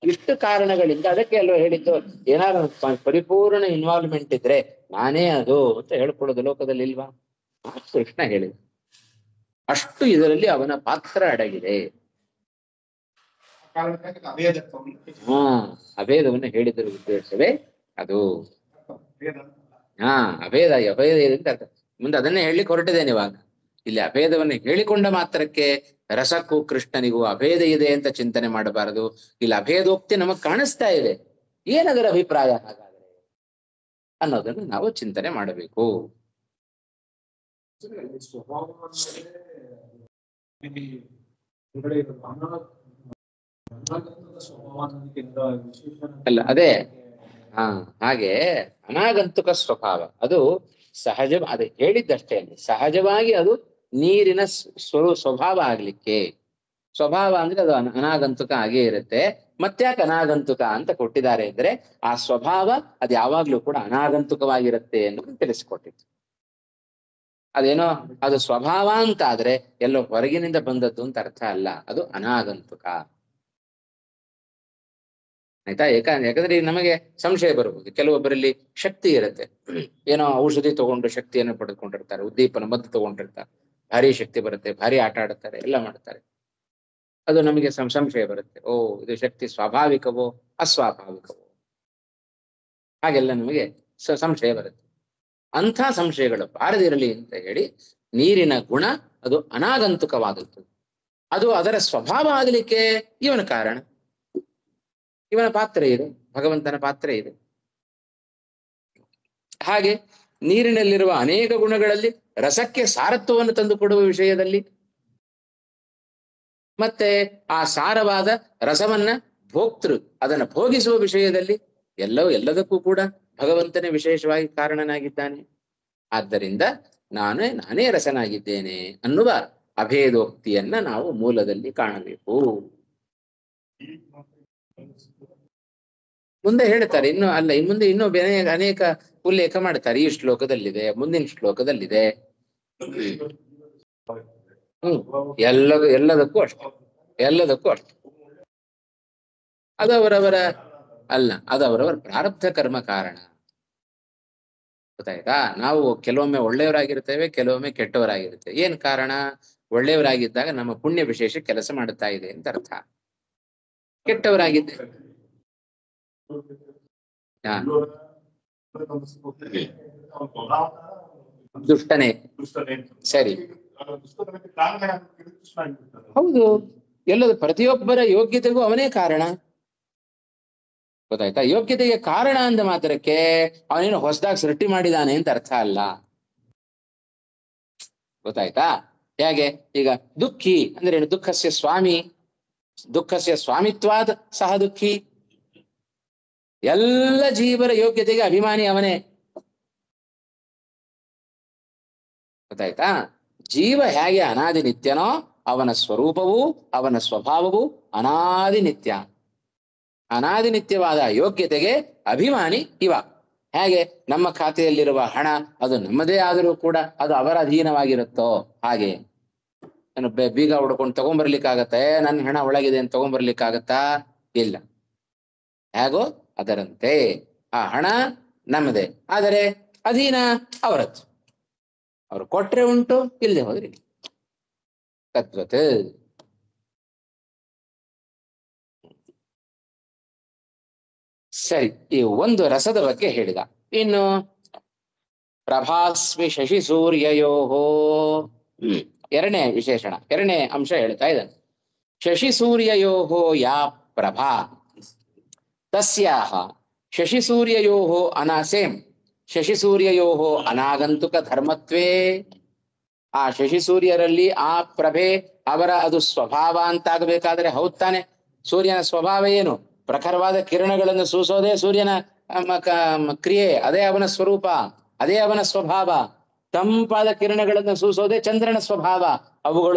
ಇಷ್ಟು ಕಾರಣಗಳಿಂದ. ಅದಕ್ಕೆ ಅಲ್ವ ಹೇಳಿದ್ದು, ಏನಾದ್ರು ಪರಿಪೂರ್ಣ ಇನ್ವಾಲ್ವ್ಮೆಂಟ್ ಇದ್ರೆ ನಾನೇ ಅದು ಅಂತ ಹೇಳ್ಕೊಳ್ಳೋದು ಲೋಕದಲ್ಲಿ ಇಲ್ವಾ? ಕೃಷ್ಣ ಹೇಳಿದ ಅಷ್ಟು ಇದರಲ್ಲಿ ಅವನ ಪಾತ್ರ ಅಡಗಿದೆ. ಅಭೇದವನ್ನು ಹೇಳಿದರ ಉದ್ದೇಶವೇ ಅದು. ಅಭೇದ ಇದೆ ಅಂತ ಅರ್ಥ. ಮುಂದೆ ಅದನ್ನೇ ಹೇಳಲಿಕ್ಕೆ ಹೊರಟಿದ್ದೇನೆ ಇವಾಗ. ಇಲ್ಲಿ ಅಭೇದವನ್ನು ಹೇಳಿಕೊಂಡ ಮಾತ್ರಕ್ಕೆ ರಸಕ್ಕೂ ಕೃಷ್ಣನಿಗೂ ಅಭೇದ ಇದೆ ಅಂತ ಚಿಂತನೆ ಮಾಡಬಾರದು. ಇಲ್ಲಿ ಅಭೇದೋಕ್ತಿ ನಮಗ್ ಕಾಣಿಸ್ತಾ ಇದೆ, ಏನದರ ಅಭಿಪ್ರಾಯ ಹಾಗಾದ್ರೆ ಅನ್ನೋದನ್ನು ನಾವು ಚಿಂತನೆ ಮಾಡಬೇಕು. ಅಲ್ಲ ಅದೇ ಹಾಗೆ ಅನಾಗಂತುಕ ಸ್ವಭಾವ ಅದು ಸಹಜ, ಅದು ಹೇಳಿದ್ದಷ್ಟೇ. ಅಲ್ಲಿ ಸಹಜವಾಗಿ ಅದು ನೀರಿನ ಸ್ವಭಾವ ಆಗ್ಲಿಕ್ಕೆ, ಸ್ವಭಾವ ಅಂದ್ರೆ ಅದು ಅನಾಗಂತುಕ ಆಗೇ ಇರುತ್ತೆ. ಮತ್ತ್ಯಾಕೆ ಅನಾಗಂತುಕ ಅಂತ ಕೊಟ್ಟಿದ್ದಾರೆ ಅಂದ್ರೆ ಆ ಸ್ವಭಾವ ಅದು ಯಾವಾಗ್ಲೂ ಕೂಡ ಅನಾಗಂತುಕವಾಗಿರುತ್ತೆ ಅನ್ನೋದು ತಿಳಿಸ್ಕೊಟ್ಟಿತ್ತು. ಅದೇನೋ ಅದು ಸ್ವಭಾವ ಅಂತ ಆದ್ರೆ ಎಲ್ಲೋ ಹೊರಗಿನಿಂದ ಬಂದದ್ದು ಅಂತ ಅರ್ಥ ಅಲ್ಲ, ಅದು ಅನಾಗಂತುಕ. ಆಯ್ತಾ? ಯಾಕಂದ್ರೆ ನಮಗೆ ಸಂಶಯ ಬರಬಹುದು. ಕೆಲವೊಬ್ಬರಲ್ಲಿ ಶಕ್ತಿ ಇರುತ್ತೆ, ಏನೋ ಔಷಧಿ ತಗೊಂಡು ಶಕ್ತಿಯನ್ನು ಪಡೆದುಕೊಂಡಿರ್ತಾರೆ, ಉದ್ದೀಪನ ಮದ್ದು ತಗೊಂಡಿರ್ತಾರೆ, ಭಾರಿ ಶಕ್ತಿ ಬರುತ್ತೆ, ಭಾರಿ ಆಟ ಆಡ್ತಾರೆ, ಎಲ್ಲ ಮಾಡ್ತಾರೆ. ಅದು ನಮಗೆ ಸಂಶಯ ಬರುತ್ತೆ, ಓ ಇದು ಶಕ್ತಿ ಸ್ವಾಭಾವಿಕವೋ ಅಸ್ವಾಭಾವಿಕವೋ, ಹಾಗೆಲ್ಲ ನಮಗೆ ಸಂಶಯ ಬರುತ್ತೆ. ಅಂಥ ಸಂಶಯಗಳು ಬಾರದಿರಲಿ ಅಂತ ಹೇಳಿ ನೀರಿನ ಗುಣ ಅದು ಅನಾಗಂತುಕವಾದದ್ದು. ಅದು ಅದರ ಸ್ವಭಾವ ಆಗಲಿಕ್ಕೆ ಇವನ ಕಾರಣ, ಇವನ ಪಾತ್ರ ಇದೆ, ಭಗವಂತನ ಪಾತ್ರ ಇದೆ. ಹಾಗೆ ನೀರಿನಲ್ಲಿರುವ ಅನೇಕ ಗುಣಗಳಲ್ಲಿ ರಸಕ್ಕೆ ಸಾರತ್ವವನ್ನು ತಂದುಕೊಡುವ ವಿಷಯದಲ್ಲಿ, ಮತ್ತೆ ಆ ಸಾರವಾದ ರಸವನ್ನ ಭೋಕ್ತೃ ಅದನ್ನ ಭೋಗಿಸುವ ವಿಷಯದಲ್ಲಿ ಎಲ್ಲದಕ್ಕೂ ಕೂಡ ಭಗವಂತನೇ ವಿಶೇಷವಾಗಿ ಕಾರಣನಾಗಿದ್ದಾನೆ. ಆದ್ದರಿಂದ ನಾನೇ ರಸನಾಗಿದ್ದೇನೆ ಅನ್ನುವ ಅಭೇದೋಕ್ತಿಯನ್ನ ನಾವು ಮೂಲದಲ್ಲಿ ಕಾಣಬೇಕು. ಮುಂದೆ ಹೇಳ್ತಾರೆ, ಇನ್ನು ಅಲ್ಲ ಮುಂದೆ ಇನ್ನೂ ಅನೇಕ ಉಲ್ಲೇಖ ಮಾಡ್ತಾರೆ. ಈ ಶ್ಲೋಕದಲ್ಲಿದೆ, ಮುಂದಿನ ಶ್ಲೋಕದಲ್ಲಿದೆ. ಎಲ್ಲದಕ್ಕೂ ಅಷ್ಟೇ ಅದು ಅವರವರ ಪ್ರಾರಬ್ಧ ಕರ್ಮ ಕಾರಣ. ಗೊತ್ತಾಯ್ತಾ? ನಾವು ಕೆಲವೊಮ್ಮೆ ಒಳ್ಳೆಯವರಾಗಿರ್ತೇವೆ, ಕೆಲವೊಮ್ಮೆ ಕೆಟ್ಟವರಾಗಿರ್ತೇವೆ. ಏನ್ ಕಾರಣ? ಒಳ್ಳೆಯವರಾಗಿದ್ದಾಗ ನಮ್ಮ ಪುಣ್ಯ ವಿಶೇಷ ಕೆಲಸ ಮಾಡುತ್ತಾ ಇದೆ ಅಂತ ಅರ್ಥ. ಕೆಟ್ಟವರಾಗಿದ್ದೆ ದುಷ್ಟನೇ. ಸರಿ, ಹೌದು. ಎಲ್ಲದು ಪ್ರತಿಯೊಬ್ಬರ ಯೋಗ್ಯತೆಗೂ ಅವನೇ ಕಾರಣ. ಗೊತ್ತಾಯ್ತಾ? ಯೋಗ್ಯತೆಗೆ ಕಾರಣ ಅಂದ ಮಾತ್ರಕ್ಕೆ ಅವನೇನು ಹೊಸದಾಗಿ ಸೃಷ್ಟಿ ಮಾಡಿದಾನೆ ಅಂತ ಅರ್ಥ ಅಲ್ಲ. ಗೊತ್ತಾಯ್ತಾ? ಹೇಗೆ ಈಗ ದುಃಖಿ ಅಂದ್ರೆ ಏನು? ದುಃಖಸ್ಯ ಸ್ವಾಮಿ, ದುಃಖಸ್ಯ ಸ್ವಾಮಿತ್ವಾದ ಸಹ ದುಃಖಿ. ಎಲ್ಲ ಜೀವರ ಯೋಗ್ಯತೆಗೆ ಅಭಿಮಾನಿ ಅವನೇ. ಗೊತ್ತಾಯ್ತಾ? ಜೀವ ಹೇಗೆ ಅನಾದಿ ನಿತ್ಯನೋ ಅವನ ಸ್ವರೂಪವೂ ಅವನ ಸ್ವಭಾವವೂ ಅನಾದಿ ನಿತ್ಯ. ಅನಾದಿ ನಿತ್ಯವಾದ ಯೋಗ್ಯತೆಗೆ ಅಭಿಮಾನಿ ಇವ. ಹೇಗೆ ನಮ್ಮ ಖಾತೆಯಲ್ಲಿರುವ ಹಣ ಅದು ನಮ್ಮದೇ ಆದರೂ ಕೂಡ ಅದು ಅವರ ಅಧೀನವಾಗಿರುತ್ತೋ ಹಾಗೆ. ನಾನು ಬೀಗ ಹೊಡ್ಕೊಂಡು ತಗೊಂಡ್ಬರ್ಲಿಕ್ಕಾಗತ್ತೆ? ನನ್ನ ಹಣ ಒಳಗಿದೆ ಅಂತ ತಗೊಂಡ್ಬರ್ಲಿಕ್ಕಾಗತ್ತಾ? ಇಲ್ಲ. ಹೇಗೋ ಅದರಂತೆ ಆ ಹಣ ನಮ್ಮದೇ, ಆದರೆ ಅಧೀನ ಅವರದ್ದು. ಅವರು ಕೊಟ್ರೆ ಉಂಟು, ಇಲ್ಲದೆ ಹೋದ್ರಿ ತದ್ವತ್. ಸರಿ, ಈ ಒಂದು ರಸದ ಬಗ್ಗೆ ಹೇಳಿದ. ಇನ್ನು ಪ್ರಭಾಸ್ಮಿ ಶಶಿ ಸೂರ್ಯಯೋಹೋ ಎರಡನೇ ವಿಶೇಷಣ, ಎರಡನೇ ಅಂಶ ಹೇಳ್ತಾ ಇದ್ದಾನೆ. ಶಶಿ ಸೂರ್ಯಯೋಹೋ ಯಾ ಪ್ರಭಾ ತಸ್ಯಾಹ ಶಶಿ ಸೂರ್ಯಯೋಹೋ ಸೇಮ್ ಶಶಿ ಸೂರ್ಯಯೋಹೋ ಅನಾಗಂತುಕ ಧರ್ಮತ್ವೇ. ಆ ಶಶಿ ಸೂರ್ಯರಲ್ಲಿ ಆ ಪ್ರಭೆ ಅವರ ಅದು ಸ್ವಭಾವ ಅಂತಾಗಬೇಕಾದ್ರೆ ಹೌದ್ ತಾನೆ? ಸೂರ್ಯನ ಸ್ವಭಾವ ಏನು? ಪ್ರಖರವಾದ ಕಿರಣಗಳನ್ನು ಸೂಸೋದೇ ಸೂರ್ಯನ ಕ್ರಿಯೆ, ಅದೇ ಅವನ ಸ್ವರೂಪ, ಅದೇ ಅವನ ಸ್ವಭಾವ. ತಂಪಾದ ಕಿರಣಗಳನ್ನು ಸೂಸೋದೇ ಚಂದ್ರನ ಸ್ವಭಾವ.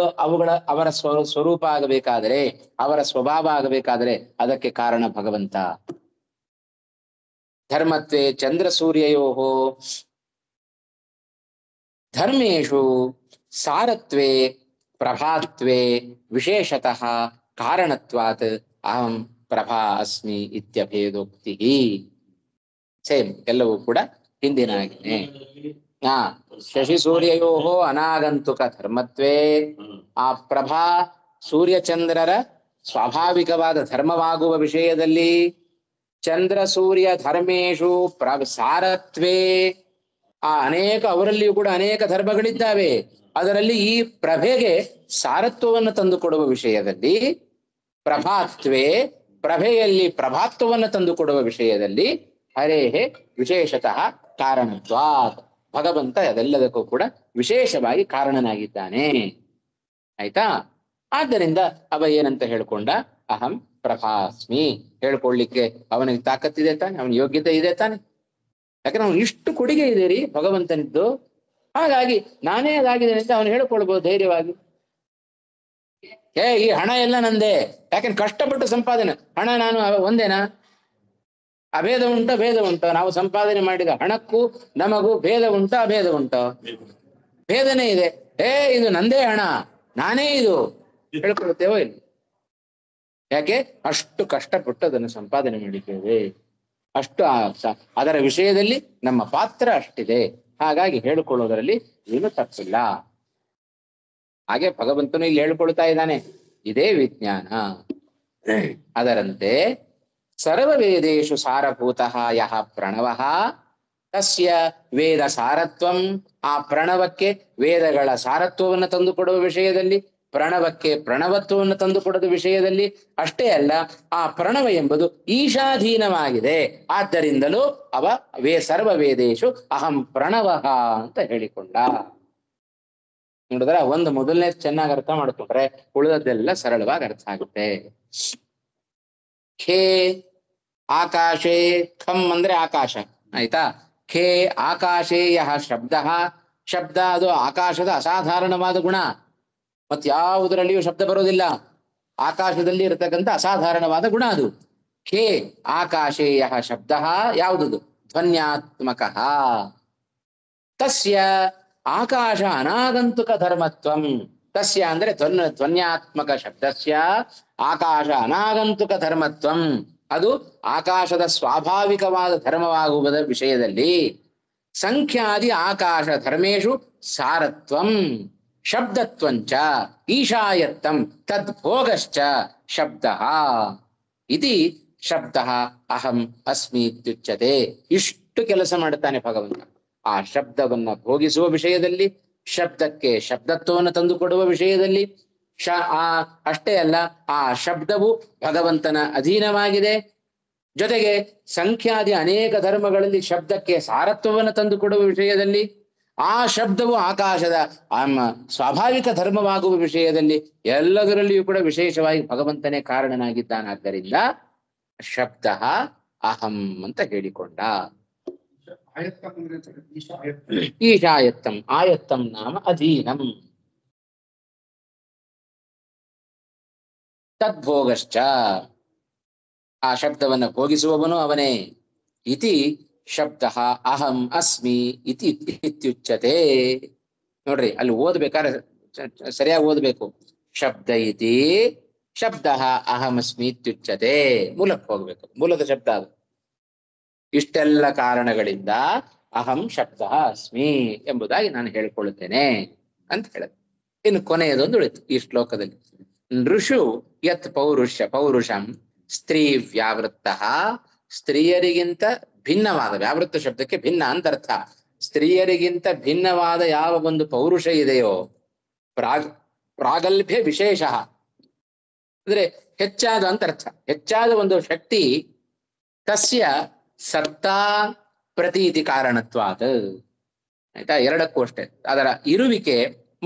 ಅವರ ಸ್ವರೂಪ ಆಗಬೇಕಾದರೆ, ಅವರ ಸ್ವಭಾವ ಆಗಬೇಕಾದರೆ ಅದಕ್ಕೆ ಕಾರಣ ಭಗವಂತ. ಧರ್ಮತ್ವೇ ಚಂದ್ರ ಸೂರ್ಯಯೋಹೋ ಧರ್ಮೇಶು ಸಾರತ್ವೇ ಪ್ರಭಾತ್ವೇ ವಿಶೇಷತಃ ಕಾರಣತ್ವಾತ್ ಅಹಂ ಪ್ರಭಾ ಅಸ್ಮಿ ಇತ್ಯಭೇದೋಕ್ತಿ. ಸೇಮ್, ಎಲ್ಲವೂ ಕೂಡ ಹಿಂದಿನ ಹಾಗೆಯೇ. ಶಶಿ ಸೂರ್ಯಯೋಹೋ ಅನಾಗಂತುಕ ಧರ್ಮತ್ವೇ, ಆ ಪ್ರಭಾ ಸೂರ್ಯಚಂದ್ರರ ಸ್ವಾಭಾವಿಕವಾದ ಧರ್ಮವಾಗುವ ವಿಷಯದಲ್ಲಿ, ಚಂದ್ರ ಸೂರ್ಯ ಧರ್ಮೇಶು ಸಾರತ್ವೇ, ಆ ಅವರಲ್ಲಿಯೂ ಕೂಡ ಅನೇಕ ಧರ್ಮಗಳಿದ್ದಾವೆ, ಅದರಲ್ಲಿ ಈ ಪ್ರಭೆಗೆ ಸಾರತ್ವವನ್ನು ತಂದುಕೊಡುವ ವಿಷಯದಲ್ಲಿ, ಪ್ರಭಾತ್ವೇ ಪ್ರಭೆಯಲ್ಲಿ ಪ್ರಭಾತ್ವವನ್ನು ತಂದುಕೊಡುವ ವಿಷಯದಲ್ಲಿ ಹರೇಹೇ ವಿಶೇಷತಃ ಕಾರಣತ್ವಾತ್, ಭಗವಂತ ಅದೆಲ್ಲದಕ್ಕೂ ಕೂಡ ವಿಶೇಷವಾಗಿ ಕಾರಣನಾಗಿದ್ದಾನೆ. ಆಯ್ತಾ? ಆದ್ದರಿಂದ ಅವ ಏನಂತ ಹೇಳ್ಕೊಂಡ? ಅಹಂ ಪ್ರಭಾಸ್ಮಿ. ಹೇಳ್ಕೊಳ್ಳಿಕ್ಕೆ ಅವನಿಗೆ ತಾಕತ್ತಿದೆ ತಾನೆ, ಅವನ ಯೋಗ್ಯತೆ ಇದೆ ತಾನೆ. ಯಾಕಂದ್ರೆ ಅವನು ಇಷ್ಟು ಕೊಡುಗೆ ಇದೆ ರೀ ಭಗವಂತನಿದ್ದು. ಹಾಗಾಗಿ ನಾನೇ ಅದಾಗಿದ್ದೇನೆ ಅಂತ ಅವನು ಹೇಳ್ಕೊಳ್ಬಹುದು ಧೈರ್ಯವಾಗಿ. ಈ ಹಣ ಎಲ್ಲ ನಂದೇ, ಯಾಕೆಂದ್ರೆ ಕಷ್ಟಪಟ್ಟು ಸಂಪಾದನೆ. ಹಣ ನಾನು ಒಂದೇನಾ? ಅಭೇದ ಉಂಟ, ಭೇದ ಉಂಟ. ನಾವು ಸಂಪಾದನೆ ಮಾಡಿದ ಹಣಕ್ಕೂ ನಮಗೂ ಭೇದ ಉಂಟ, ಅಭೇದ ಉಂಟ? ಭೇದನೇ ಇದೆ. ಇದು ನಂದೇ ಹಣ, ನಾನೇ ಇದು ಹೇಳ್ಕೊಳ್ತೇವೋ ಇಲ್ಲಿ? ಯಾಕೆ? ಅಷ್ಟು ಕಷ್ಟಪಟ್ಟು ಅದನ್ನು ಸಂಪಾದನೆ ಮಾಡಿದ್ದೇವೆ, ಅಷ್ಟು ಅದರ ವಿಷಯದಲ್ಲಿ ನಮ್ಮ ಪಾತ್ರ ಅಷ್ಟಿದೆ. ಹಾಗಾಗಿ ಹೇಳಿಕೊಳ್ಳೋದರಲ್ಲಿ ಏನು ತಪ್ಪಿಲ್ಲ. ಹಾಗೆ ಭಗವಂತನು ಇಲ್ಲಿ ಹೇಳ್ಕೊಳ್ತಾ ಇದ್ದಾನೆ, ಇದೇ ವಿಜ್ಞಾನ. ಅದರಂತೆ ಸರ್ವ ವೇದೇಶು ಸಾರಭೂತಃ ಯಃ ಪ್ರಣವಃ ತಸ್ಯ ವೇದ ಸಾರತ್ವಂ. ಆ ಪ್ರಣವಕ್ಕೆ ವೇದಗಳ ಸಾರತ್ವವನ್ನು ತಂದುಕೊಡುವ ವಿಷಯದಲ್ಲಿ, ಪ್ರಣವಕ್ಕೆ ಪ್ರಣವತ್ವವನ್ನು ತಂದುಕೊಡುವ ವಿಷಯದಲ್ಲಿ ಅಷ್ಟೇ ಅಲ್ಲ, ಆ ಪ್ರಣವ ಎಂಬುದು ಈಶಾಧೀನವಾಗಿದೆ. ಆದ್ದರಿಂದಲೂ ಸರ್ವ ವೇದೇಶು ಅಹಂ ಪ್ರಣವಃ ಅಂತ ಹೇಳಿಕೊಂಡ. ನೋಡಿದ್ರೆ ಒಂದು ಮೊದಲನೇ ಚೆನ್ನಾಗಿ ಅರ್ಥ ಮಾಡ್ಕೊಂಡ್ರೆ ಉಳಿದದ್ದೆಲ್ಲ ಸರಳವಾಗಿ ಅರ್ಥ ಆಗುತ್ತೆ. ಖೇ ಆಕಾಶೇ, ಖಂ ಅಂದ್ರೆ ಆಕಾಶ, ಆಯ್ತಾ? ಖೇ ಆಕಾಶೇ ಯಹ ಶಬ್ದ, ಶಬ್ದ ಅದು ಆಕಾಶದ ಅಸಾಧಾರಣವಾದ ಗುಣ. ಮತ್ ಯಾವುದರಲ್ಲಿಯೂ ಶಬ್ದ ಬರೋದಿಲ್ಲ, ಆಕಾಶದಲ್ಲಿ ಇರತಕ್ಕಂಥ ಅಸಾಧಾರಣವಾದ ಗುಣ ಅದು. ಖೇ ಆಕಾಶೇ ಯಹ ಶಬ್ದ, ಯಾವುದದು? ಧ್ವನ್ಯಾತ್ಮಕ. ತಸ್ಯ ಆಕಾಶ ಅನಾಗಂತುಕ ಧರ್ಮತ್ವಂ. ತಸ್ಯ ಅಂದ್ರೆ ಧ್ವನ್ಯಾತ್ಮಕ ಶಬ್ದಸ್ಯ ಆಕಾಶ ಅನಾಗಂತುಕ ಧರ್ಮತ್ವಂ. ಅದು ಆಕಾಶದ ಸ್ವಾಭಾವಿಕವಾದ ಧರ್ಮವಾಗುವುದ ವಿಷಯದಲ್ಲಿ ಸಂಖ್ಯಾದಿ ಆಕಾಶ ಧರ್ಮೇಶು ಸಾರತ್ವಂ ಶಬ್ದತ್ವಂಚ ಈಶಾಯತ್ತಂ ತದ್ಭೋಗಶ್ಚ ಶಬ್ದ ಇತಿ ಶಬ್ದ ಅಹಂ ಅಸ್ಮಿ ಇತ್ಯುಚ್ಯತೆ. ಇಷ್ಟು ಕೆಲಸ ಮಾಡುತ್ತಾನೆ ಭಗವಂತ. ಆ ಶಬ್ದವನ್ನ ಭೋಗಿಸುವ ವಿಷಯದಲ್ಲಿ, ಶಬ್ದಕ್ಕೆ ಶಬ್ದತ್ವವನ್ನು ತಂದುಕೊಡುವ ವಿಷಯದಲ್ಲಿ, ಅಷ್ಟೇ ಅಲ್ಲ, ಆ ಶಬ್ದವು ಭಗವಂತನ ಅಧೀನವಾಗಿದೆ. ಜೊತೆಗೆ ಸಂಖ್ಯಾದಿ ಅನೇಕ ಧರ್ಮಗಳಲ್ಲಿ ಶಬ್ದಕ್ಕೆ ಸಾರತ್ವವನ್ನು ತಂದುಕೊಡುವ ವಿಷಯದಲ್ಲಿ, ಆ ಶಬ್ದವು ಆಕಾಶದ ಸ್ವಾಭಾವಿಕ ಧರ್ಮವಾಗುವ ವಿಷಯದಲ್ಲಿ, ಎಲ್ಲದರಲ್ಲಿಯೂ ಕೂಡ ವಿಶೇಷವಾಗಿ ಭಗವಂತನೇ ಕಾರಣನಾಗಿದ್ದಾನಾದ್ದರಿಂದ ಶಬ್ದ ಅಹಂ ಅಂತ ಹೇಳಿಕೊಂಡ. ಈಶಾಯತ್ತಂ, ಆಯತ್ತಂ ನಾಮ ಅಧೀನಂ, ತದ್ಭೋಗಶ್ಚ, ಆ ಶಬ್ದವನ್ನು ಭೋಗಿಸುವವನು ಅವನೇ. ಇತಿ ಶಬ್ದ ಅಹಂ ಅಸ್ಮಿ ಇತಿ ಇತ್ಯುಚ್ಯತೆ. ನೋಡ್ರಿ, ಅಲ್ಲಿ ಓದ್ಬೇಕಾದ್ರೆ ಸರಿಯಾಗಿ ಓದ್ಬೇಕು. ಶಬ್ದ ಇತಿ ಶಬ್ದ ಅಹಂ ಅಸ್ಮಿ ಇತ್ಯುಚ್ಯತೆ. ಮೂಲಕ್ಕೆ ಹೋಗ್ಬೇಕು, ಮೂಲದ ಶಬ್ದ ಅದು. ಇಷ್ಟೆಲ್ಲ ಕಾರಣಗಳಿಂದ ಅಹಂ ಶಬ್ದ ಅಸ್ಮಿ ಎಂಬುದಾಗಿ ನಾನು ಹೇಳಿಕೊಳ್ಳುತ್ತೇನೆ ಅಂತ ಹೇಳಿದೆ. ಇನ್ನು ಕೊನೆಯದೊಂದು ಉಳಿತು ಈ ಶ್ಲೋಕದಲ್ಲಿ. ನೃಷು ಯತ್ ಪೌರುಷಂ ಸ್ತ್ರೀ ವ್ಯಾವೃತ್ತ. ಸ್ತ್ರೀಯರಿಗಿಂತ ಭಿನ್ನವಾದ, ವ್ಯಾವೃತ್ತ ಶಬ್ದಕ್ಕೆ ಭಿನ್ನ ಅಂತ ಅರ್ಥ. ಸ್ತ್ರೀಯರಿಗಿಂತ ಭಿನ್ನವಾದ ಯಾವ ಒಂದು ಪೌರುಷ ಇದೆಯೋ, ಪ್ರಾಗಲ್ಭ್ಯ ವಿಶೇಷ ಅಂದ್ರೆ ಹೆಚ್ಚಾದ ಅಂತ ಅರ್ಥ. ಹೆಚ್ಚಾದ ಒಂದು ಶಕ್ತಿ, ತಸ್ಯ ಸತ್ತಾ ಪ್ರತೀತಿ ಕಾರಣತ್ವಾತ್. ಆಯ್ತಾ? ಎರಡಕ್ಕೂ ಅಷ್ಟೇ, ಅದರ ಇರುವಿಕೆ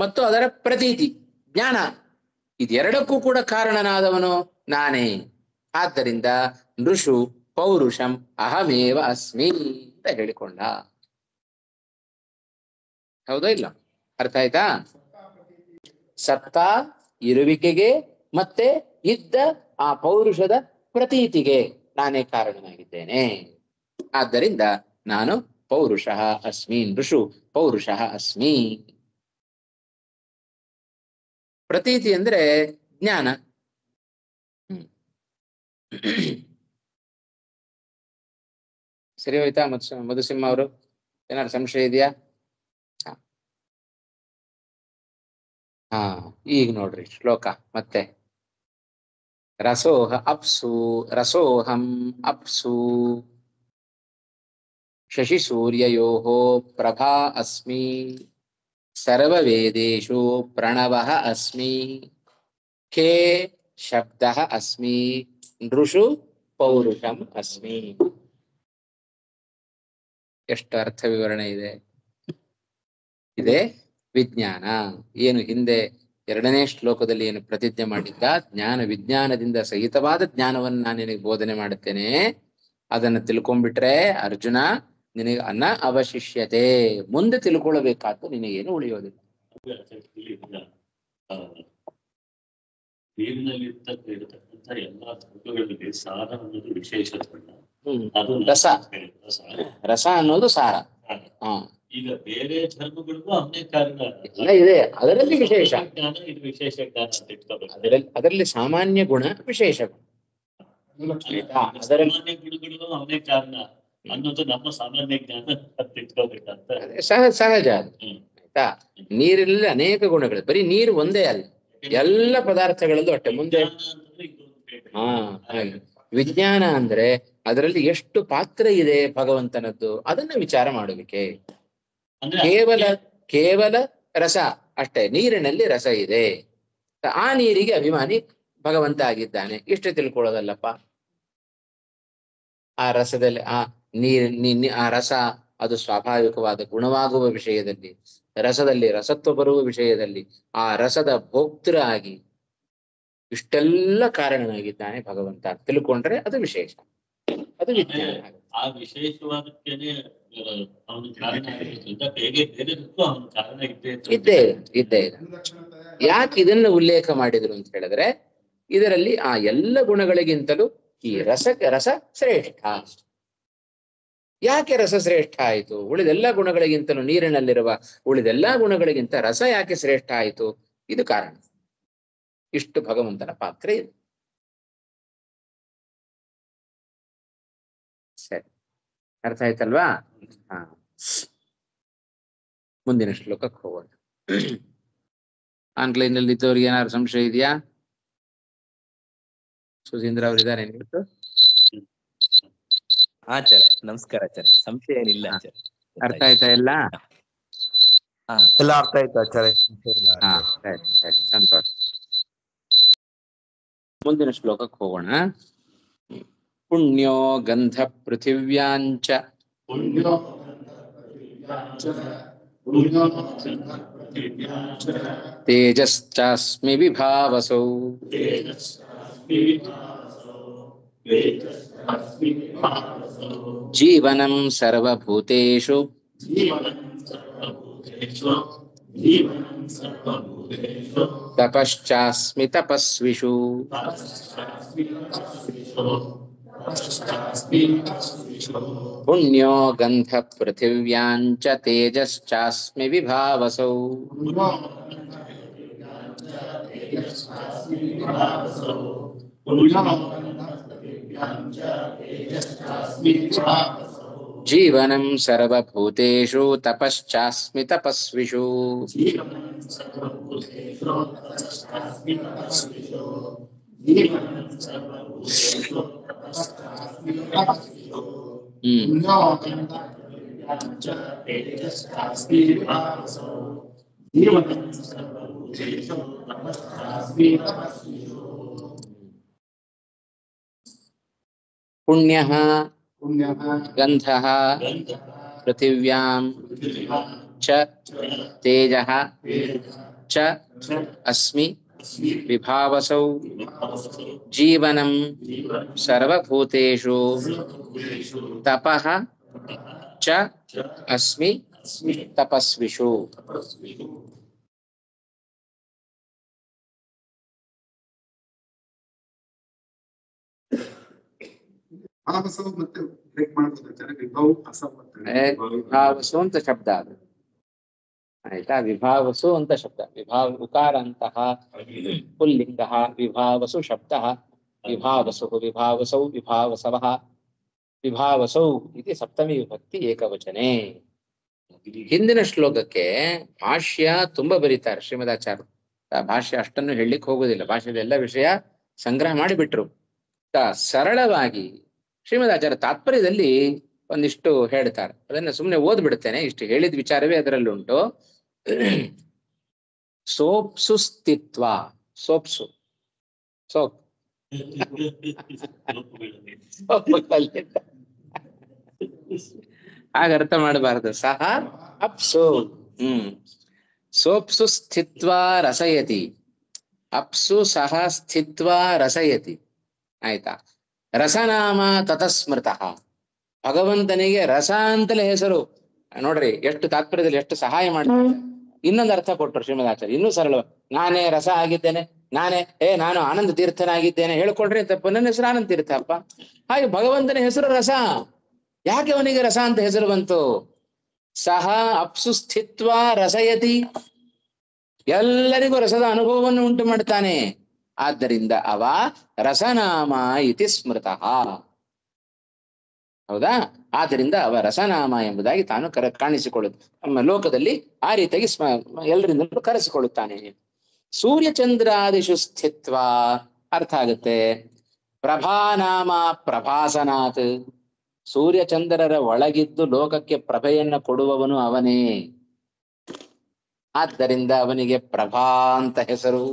ಮತ್ತು ಅದರ ಪ್ರತೀತಿ ಜ್ಞಾನ, ಇದೆರಡಕ್ಕೂ ಕೂಡ ಕಾರಣನಾದವನು ನಾನೇ ಆದ್ದರಿಂದ ನೃಷು ಪೌರುಷಂ ಅಹಮೇವ ಅಸ್ಮಿ ಅಂತ ಹೇಳಿಕೊಂಡ. ಹೌದಾ ಇಲ್ಲ? ಅರ್ಥ ಆಯ್ತಾ? ಸತ್ತಾ ಇರುವಿಕೆಗೆ ಮತ್ತೆ ಇದ್ದ ಆ ಪೌರುಷದ ಪ್ರತೀತಿಗೆ ನಾನೇ ಕಾರಣನಾಗಿದ್ದೇನೆ. ಆದ್ದರಿಂದ ನಾನು ಪೌರುಷಃ ಅಸ್ಮಿ. ನೃಷು ಪೌರುಷಃ ಅಸ್ಮಿ. ಪ್ರತೀತಿ ಅಂದ್ರೆ ಜ್ಞಾನ. ಸರಿ ಹೋಯ್ತಾ ಮಧುಸಿಂಹ ಅವರು? ಏನಾದ್ರು ಸಂಶಯ ಇದೆಯಾ? ಹಾ, ಈಗ ನೋಡ್ರಿ ಶ್ಲೋಕ ಮತ್ತೆ. ರಸೋಹ ಅಪ್ಸು ರಸೋಹಂ ಅಪ್ಸು ಶಶಿ ಸೂರ್ಯಯೋಃ ಪ್ರಭಾ ಅಸ್ಮಿ ಸರ್ವವೇದೇಷು ಪ್ರಣವಃ ಅಸ್ಮಿ ಖೇ ಶಬ್ದಃ ಅಸ್ಮಿ ನೃಷು ಪೌರುಷಂ ಅಸ್ಮಿ. ಎಷ್ಟು ಅರ್ಥ ವಿವರಣೆ ಇದೆ. ಇದೇ ವಿಜ್ಞಾನ. ಏನು ಹಿಂದೆ ಎರಡನೇ ಶ್ಲೋಕದಲ್ಲಿ ಏನು ಪ್ರತಿಜ್ಞೆ ಮಾಡಿದ್ದ ಜ್ಞಾನ ವಿಜ್ಞಾನದಿಂದ ಸಹಿತವಾದ ಜ್ಞಾನವನ್ನು ನಾನು ನಿನಗೆ ಬೋಧನೆ ಮಾಡುತ್ತೇನೆ, ಅದನ್ನು ತಿಳ್ಕೊಂಡ್ಬಿಟ್ರೆ ಅರ್ಜುನ ನಿನಗೆ ಅನ್ನ ಅವಶಿಷ್ಯತೆ, ಮುಂದೆ ತಿಳ್ಕೊಳ್ಬೇಕಾದ್ದು ನಿನಗೇನು ಉಳಿಯೋದಿಲ್ಲ. ನೀರಿನಲ್ಲಿರ್ತಕ್ಕಂಥ ಎಲ್ಲಾ ಧರ್ಮಗಳಲ್ಲಿ ಸಾರ ಅನ್ನೋದು ವಿಶೇಷ ಧರ್ಮ. ಅದು ರಸ. ರಸ ಅನ್ನೋದು ಸಾರ. ಈಗ ಬೇರೆ ಧರ್ಮಗಳಿಗೂ ಅವನೇ ಕಾರಣ ಎಲ್ಲ ಇದೆ, ಅದರಲ್ಲಿ ವಿಶೇಷ ಜ್ಞಾನ, ಇದು ವಿಶೇಷ ಜ್ಞಾನ ಅಂತ ಇಟ್ಕೋಬೇಕು. ಅದರಲ್ಲಿ ಸಾಮಾನ್ಯ ಗುಣ, ವಿಶೇಷ ಗುಣ. ಸಾಮಾನ್ಯ ಗುಣಗಳು ಅವನೇ ಕಾರಣ ಅನ್ನೋದು ನಮ್ಮ ಸಾಮಾನ್ಯ ಜ್ಞಾನ ಅಂತ ಇಟ್ಕೋಬೇಕಂತ ಸಹಜ. ಆಯ್ತಾ? ನೀರಿನಲ್ಲಿ ಅನೇಕ ಗುಣಗಳು, ಬರೀ ನೀರು ಒಂದೇ ಅಲ್ಲ, ಎಲ್ಲ ಪದಾರ್ಥಗಳಲ್ಲೂ ಅಷ್ಟೇ. ಮುಂದೆ ಹಾಗೆ ವಿಜ್ಞಾನ ಅಂದ್ರೆ ಅದರಲ್ಲಿ ಎಷ್ಟು ಪಾತ್ರ ಇದೆ ಭಗವಂತನದ್ದು, ಅದನ್ನ ವಿಚಾರ ಮಾಡುವಿಕೆ. ಕೇವಲ ರಸ ಅಷ್ಟೇ, ನೀರಿನಲ್ಲಿ ರಸ ಇದೆ, ಆ ನೀರಿಗೆ ಅಭಿಮಾನಿ ಭಗವಂತ ಆಗಿದ್ದಾನೆ, ಇಷ್ಟು ತಿಳ್ಕೊಳ್ಳೋದಲ್ಲಪ್ಪ. ಆ ರಸದಲ್ಲಿ ಆ ರಸ ಅದು ಸ್ವಾಭಾವಿಕವಾದ ಗುಣವಾಗುವ ವಿಷಯದಲ್ಲಿ, ರಸದಲ್ಲಿ ರಸತ್ವ ಬರುವ ವಿಷಯದಲ್ಲಿ ಆ ರಸದ ಭೋಕ್ತೃ ಆಗಿ ಇಷ್ಟೆಲ್ಲ ಕಾರಣನಾಗಿದ್ದಾನೆ ಭಗವಂತ ತಿಳ್ಕೊಂಡ್ರೆ ಅದು ವಿಶೇಷ, ಅದು ವಿಜ್ಞಾನ. ಆ ವಿಶೇಷವಾದಕ್ಕೇನೆ ಅವನು ಕಾರಣ ಆಗಿರೋದ್ರಿಂದ ಬೇರೆದಕ್ಕೂ ಅವನ ಕಾರಣ ಇದ್ದೇ ಇದೆ. ಯಾಕೆ ಇದನ್ನ ಉಲ್ಲೇಖ ಮಾಡಿದ್ರು ಅಂತ ಹೇಳಿದ್ರೆ, ಇದರಲ್ಲಿ ಆ ಎಲ್ಲ ಗುಣಗಳಿಗಿಂತಲೂ ಈ ರಸ ಶ್ರೇಷ್ಠ. ಯಾಕೆ ರಸ ಶ್ರೇಷ್ಠ ಆಯಿತು? ಉಳಿದೆಲ್ಲ ಗುಣಗಳಿಗಿಂತಲೂ, ನೀರಿನಲ್ಲಿರುವ ಉಳಿದೆಲ್ಲ ಗುಣಗಳಿಗಿಂತ ರಸ ಯಾಕೆ ಶ್ರೇಷ್ಠ ಆಯಿತು? ಇದು ಕಾರಣ. ಇಷ್ಟು ಭಗವಂತನ ಪಾತ್ರ ಇದೆ. ಸರಿ, ಅರ್ಥ ಆಯ್ತಲ್ವಾ? ಹಾ, ಮುಂದಿನ ಶ್ಲೋಕಕ್ಕೆ ಹೋಗೋಣ. ಆನ್ಲೈನ್ ನಲ್ಲಿ ಇದ್ದವ್ರಿಗೆ ಏನಾದ್ರು ಸಂಶಯ ಇದೆಯಾ? ಸುಧೀಂದ್ರ ಅವರು ಇದ್ದಾರೆ ಇವತ್ತು? ಆಚಾರ್ಯ ನಮಸ್ಕಾರ ಆಚಾರ್ಯ. ಸಂಶಯ ಏನಿಲ್ಲ ಆಚಾರ್ಯ. ಅರ್ಥ ಆಯ್ತಾ ಎಲ್ಲ? ಎಲ್ಲ ಅರ್ಥ ಆಯ್ತು ಆಚಾರ್ಯ. ಸರಿ, ಸಂತೋಷ. ಮುಂದಿನ ಶ್ಲೋಕಕ್ಕೆ ಹೋಗೋಣ. ಪುಣ್ಯೋ ಗಂಧ ಪೃಥಿವ್ಯಾಂಚ ತೇಜಶ್ಚಾಸ್ಮಿ ವಿಭಾವಸೌ ಜೀವನಂ ಸರ್ವಭೂತೇಷು ತಪಶ್ಚಾಸ್ಮಿ ತಪಸ್ವಿಷು. ಪುಣ್ಯೋ ಗಂಧ ಪೃಥಿವ್ಯಾಂಚ ತೇಜಶ್ಚಾಸ್ಮಿ ವಿಭಾವಸೌ ಜೀವನಂ ಸರ್ವಭೂತೇಷು ತಪಶ್ಚಾಸ್ಮಿ ತಪಸ್ವಿಷು. ಪುಣ್ಯಃ ಗಂಧಃ ಪೃಥಿವ್ಯಾಂ ಚ ತೇಜಃ ಚ ಅಸ್ಮಿ ವಿಭಾವಸೌ ಜೀವನಂ ಸರ್ವಭೂತೇಷು ತಪಃ ಚ ಅಸ್ಮಿ ತಪಸ್ವಿಷು. ಮತ್ತೆ ಬ್ರೇಕ್ ಮಾಡ್ಬೋದು ವಿಭಾವ ಅಸೌ ವಿಭಾವಸು ಅಂತ ಶಬ್ದ ಅದು, ಆಯ್ತಾ? ವಿಭಾವಸು ಅಂತ ಶಬ್ದ, ಉಕಾರ ಅಂತಹ ಪುಲ್ಲಿಂಗ, ವಿಭಾವಸು ಶಬ್ದ, ವಿಭಾವಸು ವಿಭಾವಸೌ ವಿಭಾವಸವಃ ವಿಭಾವಸೌ ಇದು ಸಪ್ತಮಿ ವಿಭಕ್ತಿ ಏಕವಚನೆ. ಹಿಂದಿನ ಶ್ಲೋಕಕ್ಕೆ ಭಾಷ್ಯ ತುಂಬಾ ಬರೀತಾರೆ ಶ್ರೀಮದಾಚಾರ್ಯ. ಭಾಷ್ಯ ಅಷ್ಟನ್ನು ಹೇಳಲಿಕ್ಕೆ ಹೋಗುದಿಲ್ಲ, ಭಾಷ್ಯದ ಎಲ್ಲ ವಿಷಯ ಸಂಗ್ರಹ ಮಾಡಿಬಿಟ್ರು. ಸರಳವಾಗಿ ಶ್ರೀಮದಾಚಾರ್ಯ ತಾತ್ಪರ್ಯದಲ್ಲಿ ಒಂದಿಷ್ಟು ಹೇಳ್ತಾರೆ, ಅದನ್ನ ಸುಮ್ಮನೆ ಓದ್ಬಿಡ್ತೇನೆ. ಇಷ್ಟು ಹೇಳಿದ ವಿಚಾರವೇ ಅದರಲ್ಲಿ ಉಂಟು. ಸೋಪ್ಸು ಸ್ಥಿತ್ವ, ಸೋಪ್ಸು ಸೋಪ್ ಹಾಗ ಅರ್ಥ ಮಾಡಬಾರದು. ಸಹ ಅಪ್ಸು ಸೋಪ್ಸು ಸ್ಥಿತ್ವಾ ರಸಯತಿ, ಅಪ್ಸು ಸಹ ಸ್ಥಿತ್ವಾ ರಸಯತಿ. ಆಯ್ತಾ? ರಸನಾಮ ತತಸ್ಮೃತಃ, ಭಗವಂತನಿಗೆ ರಸ ಅಂತಲೇ ಹೆಸರು. ನೋಡ್ರಿ ಎಷ್ಟು ತಾತ್ಪರ್ಯದಲ್ಲಿ ಎಷ್ಟು ಸಹಾಯ ಮಾಡ್ತಾರೆ. ಇನ್ನೊಂದು ಅರ್ಥ ಕೊಟ್ಟರು ಶ್ರೀಮದಾಚಾರ್ಯ, ಇನ್ನೂ ಸರಳ. ನಾನೇ ರಸ ಆಗಿದ್ದೇನೆ, ನಾನು ಆನಂದ ತೀರ್ಥನಾಗಿದ್ದೇನೆ ಹೇಳ್ಕೊಡ್ರಿ ತಪ್ಪ. ನನ್ನ ಹೆಸರು ಆನಂದ ತೀರ್ಥಪ್ಪ. ಹಾಗೆ ಭಗವಂತನ ಹೆಸರು ರಸ. ಯಾಕೆ ಅವನಿಗೆ ರಸ ಅಂತ ಹೆಸರು ಬಂತು? ಸಹ ಅಪ್ಸು ಸ್ಥಿತ್ವಾ ರಸಯತಿ, ಎಲ್ಲರಿಗೂ ರಸದ ಅನುಭವವನ್ನು ಉಂಟು ಮಾಡ್ತಾನೆ. ಆದ್ದರಿಂದ ಅವ ರಸನಾಮ ಇತಿ ಸ್ಮೃತಃ. ಹೌದಾ? ಆದ್ದರಿಂದ ಅವ ರಸನಾಮ ಎಂಬುದಾಗಿ ತಾನು ಕಾಣಿಸಿಕೊಳ್ಳುತ್ತೆ ನಮ್ಮ ಲೋಕದಲ್ಲಿ. ಆ ರೀತಿಯಾಗಿ ಎಲ್ಲರಿಂದಲೂ ಕರೆಸಿಕೊಳ್ಳುತ್ತಾನೆ. ಸೂರ್ಯಚಂದ್ರಾದಿಷು ಸ್ಥಿತ್ವ ಅರ್ಥ ಆಗುತ್ತೆ. ಪ್ರಭಾನಾಮ ಪ್ರಭಾಸನಾತ್, ಸೂರ್ಯಚಂದ್ರರ ಒಳಗಿದ್ದು ಲೋಕಕ್ಕೆ ಪ್ರಭೆಯನ್ನ ಕೊಡುವವನು ಅವನೇ. ಆದ್ದರಿಂದ ಅವನಿಗೆ ಪ್ರಭಾ ಅಂತ ಹೆಸರು.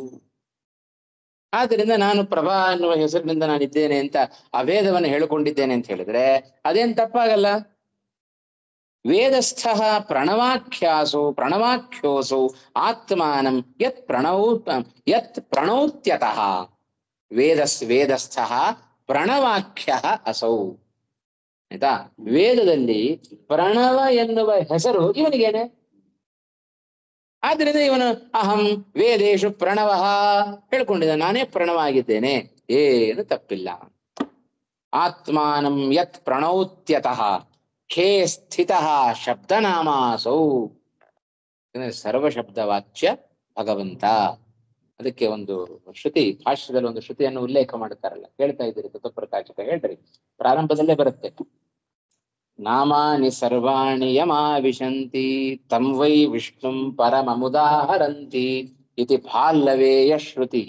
ಆದ್ದರಿಂದ ನಾನು ಪ್ರಭಾ ಎನ್ನುವ ಹೆಸರಿನಿಂದ ನಾನಿದ್ದೇನೆ ಅಂತ ಆ ವೇದವನ್ನು ಹೇಳಿಕೊಂಡಿದ್ದೇನೆ ಅಂತ ಹೇಳಿದ್ರೆ ಅದೇನ್ ತಪ್ಪಾಗಲ್ಲ. ವೇದಸ್ಥ ಪ್ರಣವಾಖ್ಯೋಸು ಆತ್ಮಾನಂ ಯತ್ ಪ್ರಣೌತ್ಯತಃ ವೇದಸ್ಥ ಪ್ರಣವಾಖ್ಯ ಅಸೌ. ಆಯ್ತಾ? ವೇದದಲ್ಲಿ ಪ್ರಣವ ಎನ್ನುವ ಹೆಸರು ಇವನಿಗೇನೆ. ಆದ್ರಿಂದ ಇವನು ಅಹಂ ವೇದೇಶು ಪ್ರಣವ ಹೇಳ್ಕೊಂಡಿದ್ದ, ನಾನೇ ಪ್ರಣವ ಆಗಿದ್ದೇನೆ, ಏನು ತಪ್ಪಿಲ್ಲ. ಆತ್ಮಾನಂ ಯತ್ ಪ್ರಣೌತ್ಯತಃ ಖೇ ಸ್ಥಿತಃ ಶಬ್ದನಾಮಾಸೌ, ಸರ್ವಶಬ್ದವಾಚ್ಯ ಭಗವಂತ. ಅದಕ್ಕೆ ಒಂದು ಶ್ರುತಿ, ಭಾಷ್ಯದಲ್ಲಿ ಒಂದು ಶ್ರುತಿಯನ್ನು ಉಲ್ಲೇಖ ಮಾಡುತ್ತಾರಲ್ಲ, ಹೇಳ್ತಾ ಇದ್ದೀರಿ ತತ್ವಪ್ರಕಾಶಕ, ಹೇಳ್ರಿ. ಪ್ರಾರಂಭದಲ್ಲೇ ಬರುತ್ತೆ, ನಾಮಾನಿ ಸರ್ವಾಣಿ ಯಮಾವಿಶಂತಿ ತಂ ವೈ ವಿಷ್ಣುಂ ಪರಮಮುದಾಹರಂತಿ ಇತಿ ಭಾಲ್ಲವೇಯ ಶ್ರುತಿ.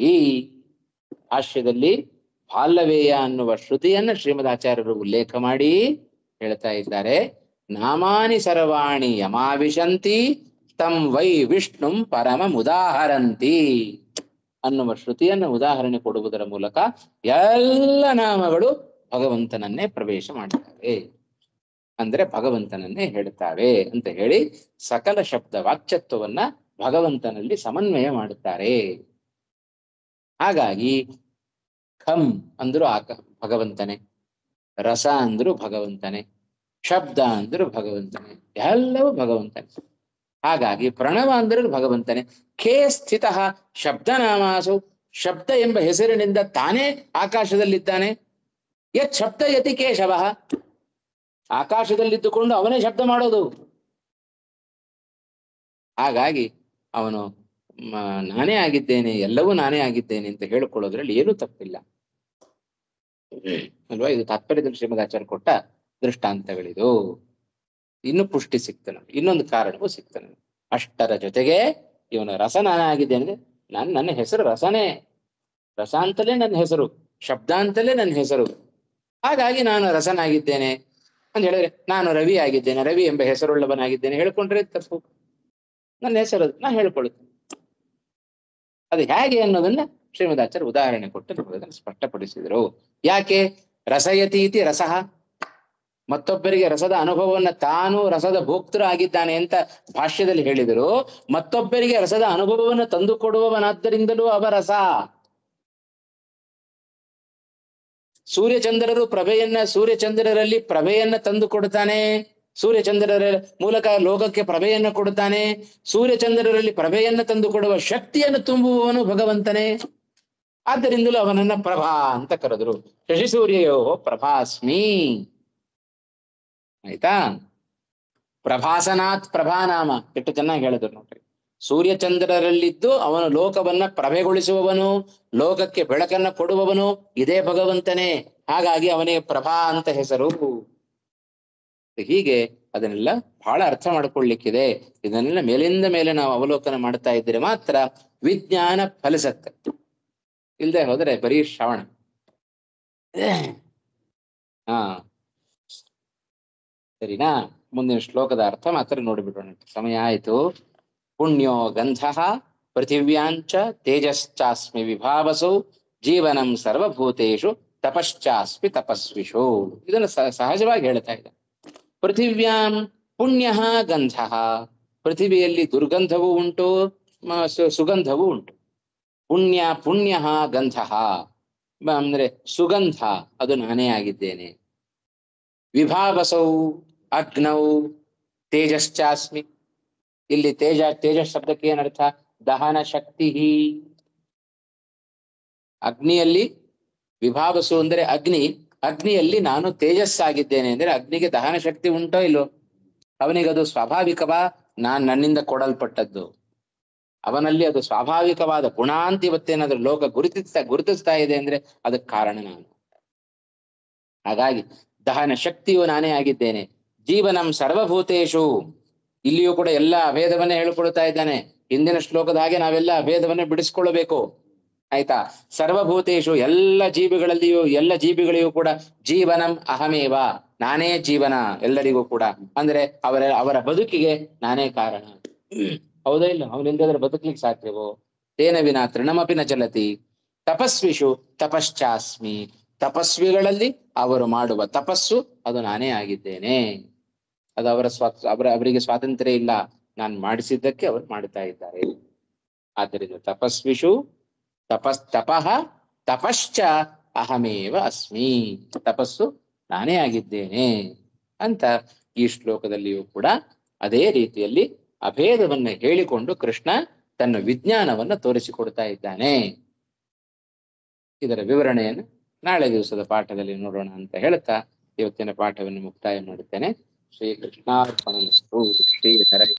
ಭಾಷ್ಯದಲ್ಲಿ ಭಾಲ್ಲವೇಯ ಅನ್ನುವ ಶ್ರುತಿಯನ್ನ ಶ್ರೀಮದಾಚಾರ್ಯರು ಉಲ್ಲೇಖ ಮಾಡಿ ಹೇಳ್ತಾ ಇದ್ದಾರೆ. ನಾಮಾನಿ ಸರ್ವಾಣಿ ಯಮಾವಿಶಂತಿ ತಂ ವೈ ವಿಷ್ಣುಂ ಪರಮಮುದಾಹರಂತಿ ಅನ್ನುವ ಶ್ರುತಿಯನ್ನು ಉದಾಹರಣೆ ಕೊಡುವುದರ ಮೂಲಕ ಎಲ್ಲ ನಾಮಗಳು ಭಗವಂತನನ್ನೇ ಪ್ರವೇಶ ಮಾಡುತ್ತವೆ, ಅಂದ್ರೆ ಭಗವಂತನನ್ನೇ ಹೇಳ್ತಾವೆ ಅಂತ ಹೇಳಿ ಸಕಲ ಶಬ್ದ ವಾಚ್ಯತ್ವವನ್ನ ಭಗವಂತನಲ್ಲಿ ಸಮನ್ವಯ ಮಾಡುತ್ತಾರೆ. ಹಾಗಾಗಿ ಖಂ ಅಂದ್ರು ಭಗವಂತನೇ, ರಸ ಅಂದ್ರು ಭಗವಂತನೇ, ಶಬ್ದ ಅಂದ್ರು ಭಗವಂತನೇ, ಎಲ್ಲವೂ ಭಗವಂತನೇ. ಹಾಗಾಗಿ ಪ್ರಣವ ಅಂದ್ರು ಭಗವಂತನೇ. ಖೇ ಸ್ಥಿತ ಶಬ್ದನಾಮಾಸು, ಶಬ್ದ ಎಂಬ ಹೆಸರಿನಿಂದ ತಾನೇ ಆಕಾಶದಲ್ಲಿದ್ದಾನೆ. ಯತ್ ಶಬ್ದ ಯತಿ ಕೇಶವ, ಆಕಾಶದಲ್ಲಿದ್ದುಕೊಂಡು ಅವನೇ ಶಬ್ದ ಮಾಡೋದು. ಹಾಗಾಗಿ ಅವನು ನಾನೇ ಆಗಿದ್ದೇನೆ, ಎಲ್ಲವೂ ನಾನೇ ಆಗಿದ್ದೇನೆ ಅಂತ ಹೇಳಿಕೊಳ್ಳೋದ್ರಲ್ಲಿ ಏನೂ ತಪ್ಪಿಲ್ಲ ಅಲ್ವಾ? ಇದು ತಾತ್ಪರ್ಯದಲ್ಲಿ ಶ್ರೀಮದಾಚಾರ್ಯ ಕೊಟ್ಟ ದೃಷ್ಟಾಂತಗಳಿದು. ಇನ್ನು ಪುಷ್ಟಿ ಸಿಗ್ತಾನೆ, ಇನ್ನೊಂದು ಕಾರಣವೂ ಸಿಗ್ತಾನೆ. ಅಷ್ಟರ ಜೊತೆಗೆ ಇವನು ರಸ ನಾನೇ ಆಗಿದ್ದೇನೆ, ನನ್ನ ಹೆಸರು ರಸನೇ, ರಸ ಅಂತಲೇ ನನ್ನ ಹೆಸರು, ಶಬ್ದ ಅಂತಲೇ ನನ್ನ ಹೆಸರು. ಹಾಗಾಗಿ ನಾನು ರಸನಾಗಿದ್ದೇನೆ ಅಂತ ಹೇಳಿದ್ರೆ, ನಾನು ರವಿ ಆಗಿದ್ದೇನೆ, ರವಿ ಎಂಬ ಹೆಸರುಳ್ಳವನಾಗಿದ್ದೇನೆ ಹೇಳ್ಕೊಂಡ್ರೆ ತಪ್ಪು. ನನ್ನ ಹೆಸರು ನಾ ಹೇಳ್ಕೊಳ್ತೇನೆ. ಅದು ಹೇಗೆ ಅನ್ನೋದನ್ನ ಶ್ರೀಮದಾಚಾರ್ಯ ಉದಾಹರಣೆ ಕೊಟ್ಟು ನಮಗೆ ಅದನ್ನು ಸ್ಪಷ್ಟಪಡಿಸಿದರು. ಯಾಕೆ ರಸಯತಿ ಇತಿ ರಸಃ, ಮತ್ತೊಬ್ಬರಿಗೆ ರಸದ ಅನುಭವವನ್ನ ತಾನು ರಸದ ಭೋಕ್ತೃ ಆಗಿದ್ದಾನೆ ಅಂತ ಭಾಷ್ಯದಲ್ಲಿ ಹೇಳಿದರು. ಮತ್ತೊಬ್ಬರಿಗೆ ರಸದ ಅನುಭವವನ್ನು ತಂದು ಕೊಡುವವನಾದ್ದರಿಂದಲೂ ಅವ ರಸ. ಸೂರ್ಯಚಂದ್ರರಲ್ಲಿ ಪ್ರಭೆಯನ್ನ ತಂದು ಕೊಡ್ತಾನೆ, ಸೂರ್ಯಚಂದ್ರರ ಮೂಲಕ ಲೋಕಕ್ಕೆ ಪ್ರಭೆಯನ್ನ ಕೊಡುತ್ತಾನೆ. ಸೂರ್ಯಚಂದ್ರರಲ್ಲಿ ಪ್ರಭೆಯನ್ನ ತಂದು ಕೊಡುವ ಶಕ್ತಿಯನ್ನು ತುಂಬುವವನು ಭಗವಂತನೇ. ಆದ್ದರಿಂದಲೂ ಅವನನ್ನ ಪ್ರಭಾ ಅಂತ ಕರೆದರು. ಶಶಿ ಸೂರ್ಯಯೋ ಪ್ರಭಾಸ್ಮಿ. ಆಯ್ತಾ? ಪ್ರಭಾಸನಾಥ್ ಪ್ರಭಾನಾಮ ಎಷ್ಟು ಚೆನ್ನಾಗಿ ಹೇಳಿದ್ರು ನೋಡ್ರಿ. ಸೂರ್ಯಚಂದ್ರರಲ್ಲಿದ್ದು ಅವನು ಲೋಕವನ್ನ ಪ್ರಭೆಗೊಳಿಸುವವನು, ಲೋಕಕ್ಕೆ ಬೆಳಕನ್ನ ಕೊಡುವವನು ಇದೇ ಭಗವಂತನೇ. ಹಾಗಾಗಿ ಅವನಿಗೆ ಪ್ರಭಾ ಅಂತ ಹೆಸರು. ಹೀಗೆ ಅದನ್ನೆಲ್ಲ ಬಹಳ ಅರ್ಥ ಮಾಡ್ಕೊಳ್ಳಿಕ್ಕಿದೆ. ಇದನ್ನೆಲ್ಲ ಮೇಲಿಂದ ಮೇಲೆ ನಾವು ಅವಲೋಕನ ಮಾಡ್ತಾ ಇದ್ರೆ ಮಾತ್ರ ವಿಜ್ಞಾನ ಫಲಿಸತ್ತೆ. ಇಲ್ದೆ ಹೋದ್ರೆ ಬರೀ ಶ್ರವಣ. ಹಾ, ಸರಿನಾ? ಮುಂದಿನ ಶ್ಲೋಕದ ಅರ್ಥ ಮಾತ್ರ ನೋಡಿಬಿಡೋಣ. ಸಮಯ ಆಯ್ತು. ಪುಣ್ಯೋ ಗಂಧಃ ಪೃಥಿವ್ಯಾಂಚ ತೇಜಶ್ಚಾಸ್ಮಿ ವಿಭಾವಸು ಜೀವನಂ ಸರ್ವಭೂತೇಷು ತಪಶ್ಚಾಸ್ಮಿ ತಪಸ್ವಿಷು. ಇದನ್ನು ಸಹಜವಾಗಿ ಹೇಳ್ತಾ ಇದೆ. ಪೃಥಿವ್ಯಾಂ ಪುಣ್ಯಃ ಗಂಧಃ. ಪೃಥಿವಿಯಲ್ಲಿ ದುರ್ಗಂಧವೂ ಉಂಟು, ಸುಗಂಧವೂ ಉಂಟು. ಪುಣ್ಯಃ ಗಂಧಃ ಅಂದ್ರೆ ಸುಗಂಧ, ಅದು ನಾನೇ ಆಗಿದ್ದೇನೆ. ವಿಭಾವಸೌ ಅಗ್ನೌ ತೇಜಶ್ಚಾಸ್ಮಿ. ಇಲ್ಲಿ ತೇಜ ಶಬ್ದಕ್ಕೆ ಏನರ್ಥ? ದಹನ ಶಕ್ತಿ. ಅಗ್ನಿಯಲ್ಲಿ ವಿಭಾವಸು ಅಂದ್ರೆ ಅಗ್ನಿ, ಅಗ್ನಿಯಲ್ಲಿ ನಾನು ತೇಜಸ್ಸಾಗಿದ್ದೇನೆ ಅಂದ್ರೆ ಅಗ್ನಿಗೆ ದಹನ ಶಕ್ತಿ ಉಂಟೋ ಇಲ್ಲೋ? ಅವನಿಗದು ಸ್ವಾಭಾವಿಕವಾ? ನನ್ನಿಂದ ಕೊಡಲ್ಪಟ್ಟದ್ದು. ಅವನಲ್ಲಿ ಅದು ಸ್ವಾಭಾವಿಕವಾದ ಗುಣ ಅಂತ ಇವತ್ತೇನಾದ್ರೂ ಲೋಕ ಗುರುತಿಸ್ತಾ ಇದೆ ಅಂದ್ರೆ ಅದಕ್ಕೆ ಕಾರಣ ನಾನು. ಹಾಗಾಗಿ ದಹನ ಶಕ್ತಿಯು ನಾನೇ ಆಗಿದ್ದೇನೆ. ಜೀವನಂ ಸರ್ವಭೂತೇಷು. ಇಲ್ಲಿಯೂ ಕೂಡ ಎಲ್ಲ ಅಭೇದವನ್ನೇ ಹೇಳ್ಕೊಳ್ತಾ ಇದ್ದಾನೆ. ಹಿಂದಿನ ಶ್ಲೋಕದ ಹಾಗೆ ನಾವೆಲ್ಲ ಅಭೇದವನ್ನೇ ಬಿಡಿಸ್ಕೊಳ್ಬೇಕು. ಆಯ್ತಾ? ಸರ್ವಭೂತೇಷು, ಎಲ್ಲ ಜೀವಿಗಳಿಗೂ ಕೂಡ ಜೀವನಂ ಅಹಮೇವ, ನಾನೇ ಜೀವನ ಎಲ್ಲರಿಗೂ ಕೂಡ. ಅಂದ್ರೆ ಅವರ ಬದುಕಿಗೆ ನಾನೇ ಕಾರಣ. ಹೌದಾ ಇಲ್ಲ? ಅವನಿಂದಾದ್ರೆ ಬದುಕ್ಲಿಕ್ಕೆ ಸಾಧ್ಯವೋ? ತೇನ ವಿನಾ ತೃಣಮಪಿ ನ ಚಲತಿ. ತಪಸ್ವಿಷು ತಪಶ್ಚಾಸ್ಮಿ. ತಪಸ್ವಿಗಳಲ್ಲಿ ಅವರು ಮಾಡುವ ತಪಸ್ಸು ಅದು ನಾನೇ ಆಗಿದ್ದೇನೆ. ಅದು ಅವರಿಗೆ ಸ್ವಾತಂತ್ರ್ಯ ಇಲ್ಲ, ನಾನು ಮಾಡಿಸಿದ್ದಕ್ಕೆ ಅವರು ಮಾಡ್ತಾ ಇದ್ದಾರೆ. ಆದ್ದರಿಂದ ತಪಸ್ವಿಷು ತಪಃ ತಪಶ್ಚ ಅಹಮೇವ ಅಸ್ಮಿ. ತಪಸ್ಸು ನಾನೇ ಆಗಿದ್ದೇನೆ ಅಂತ ಈ ಶ್ಲೋಕದಲ್ಲಿಯೂ ಕೂಡ ಅದೇ ರೀತಿಯಲ್ಲಿ ಅಭೇದವನ್ನ ಹೇಳಿಕೊಂಡು ಕೃಷ್ಣ ತನ್ನ ವಿಜ್ಞಾನವನ್ನ ತೋರಿಸಿಕೊಡ್ತಾ ಇದ್ದಾನೆ. ಇದರ ವಿವರಣೆಯನ್ನು ನಾಳೆ ದಿವಸದ ಪಾಠದಲ್ಲಿ ನೋಡೋಣ ಅಂತ ಹೇಳ್ತಾ ಇವತ್ತಿನ ಪಾಠವನ್ನು ಮುಕ್ತಾಯ ಮಾಡುತ್ತೇನೆ. ಶ್ರೀ ಕೃಷ್ಣಾರ್ಪಣಮಸ್ತು. ಶ್ರೀ ಹರೇ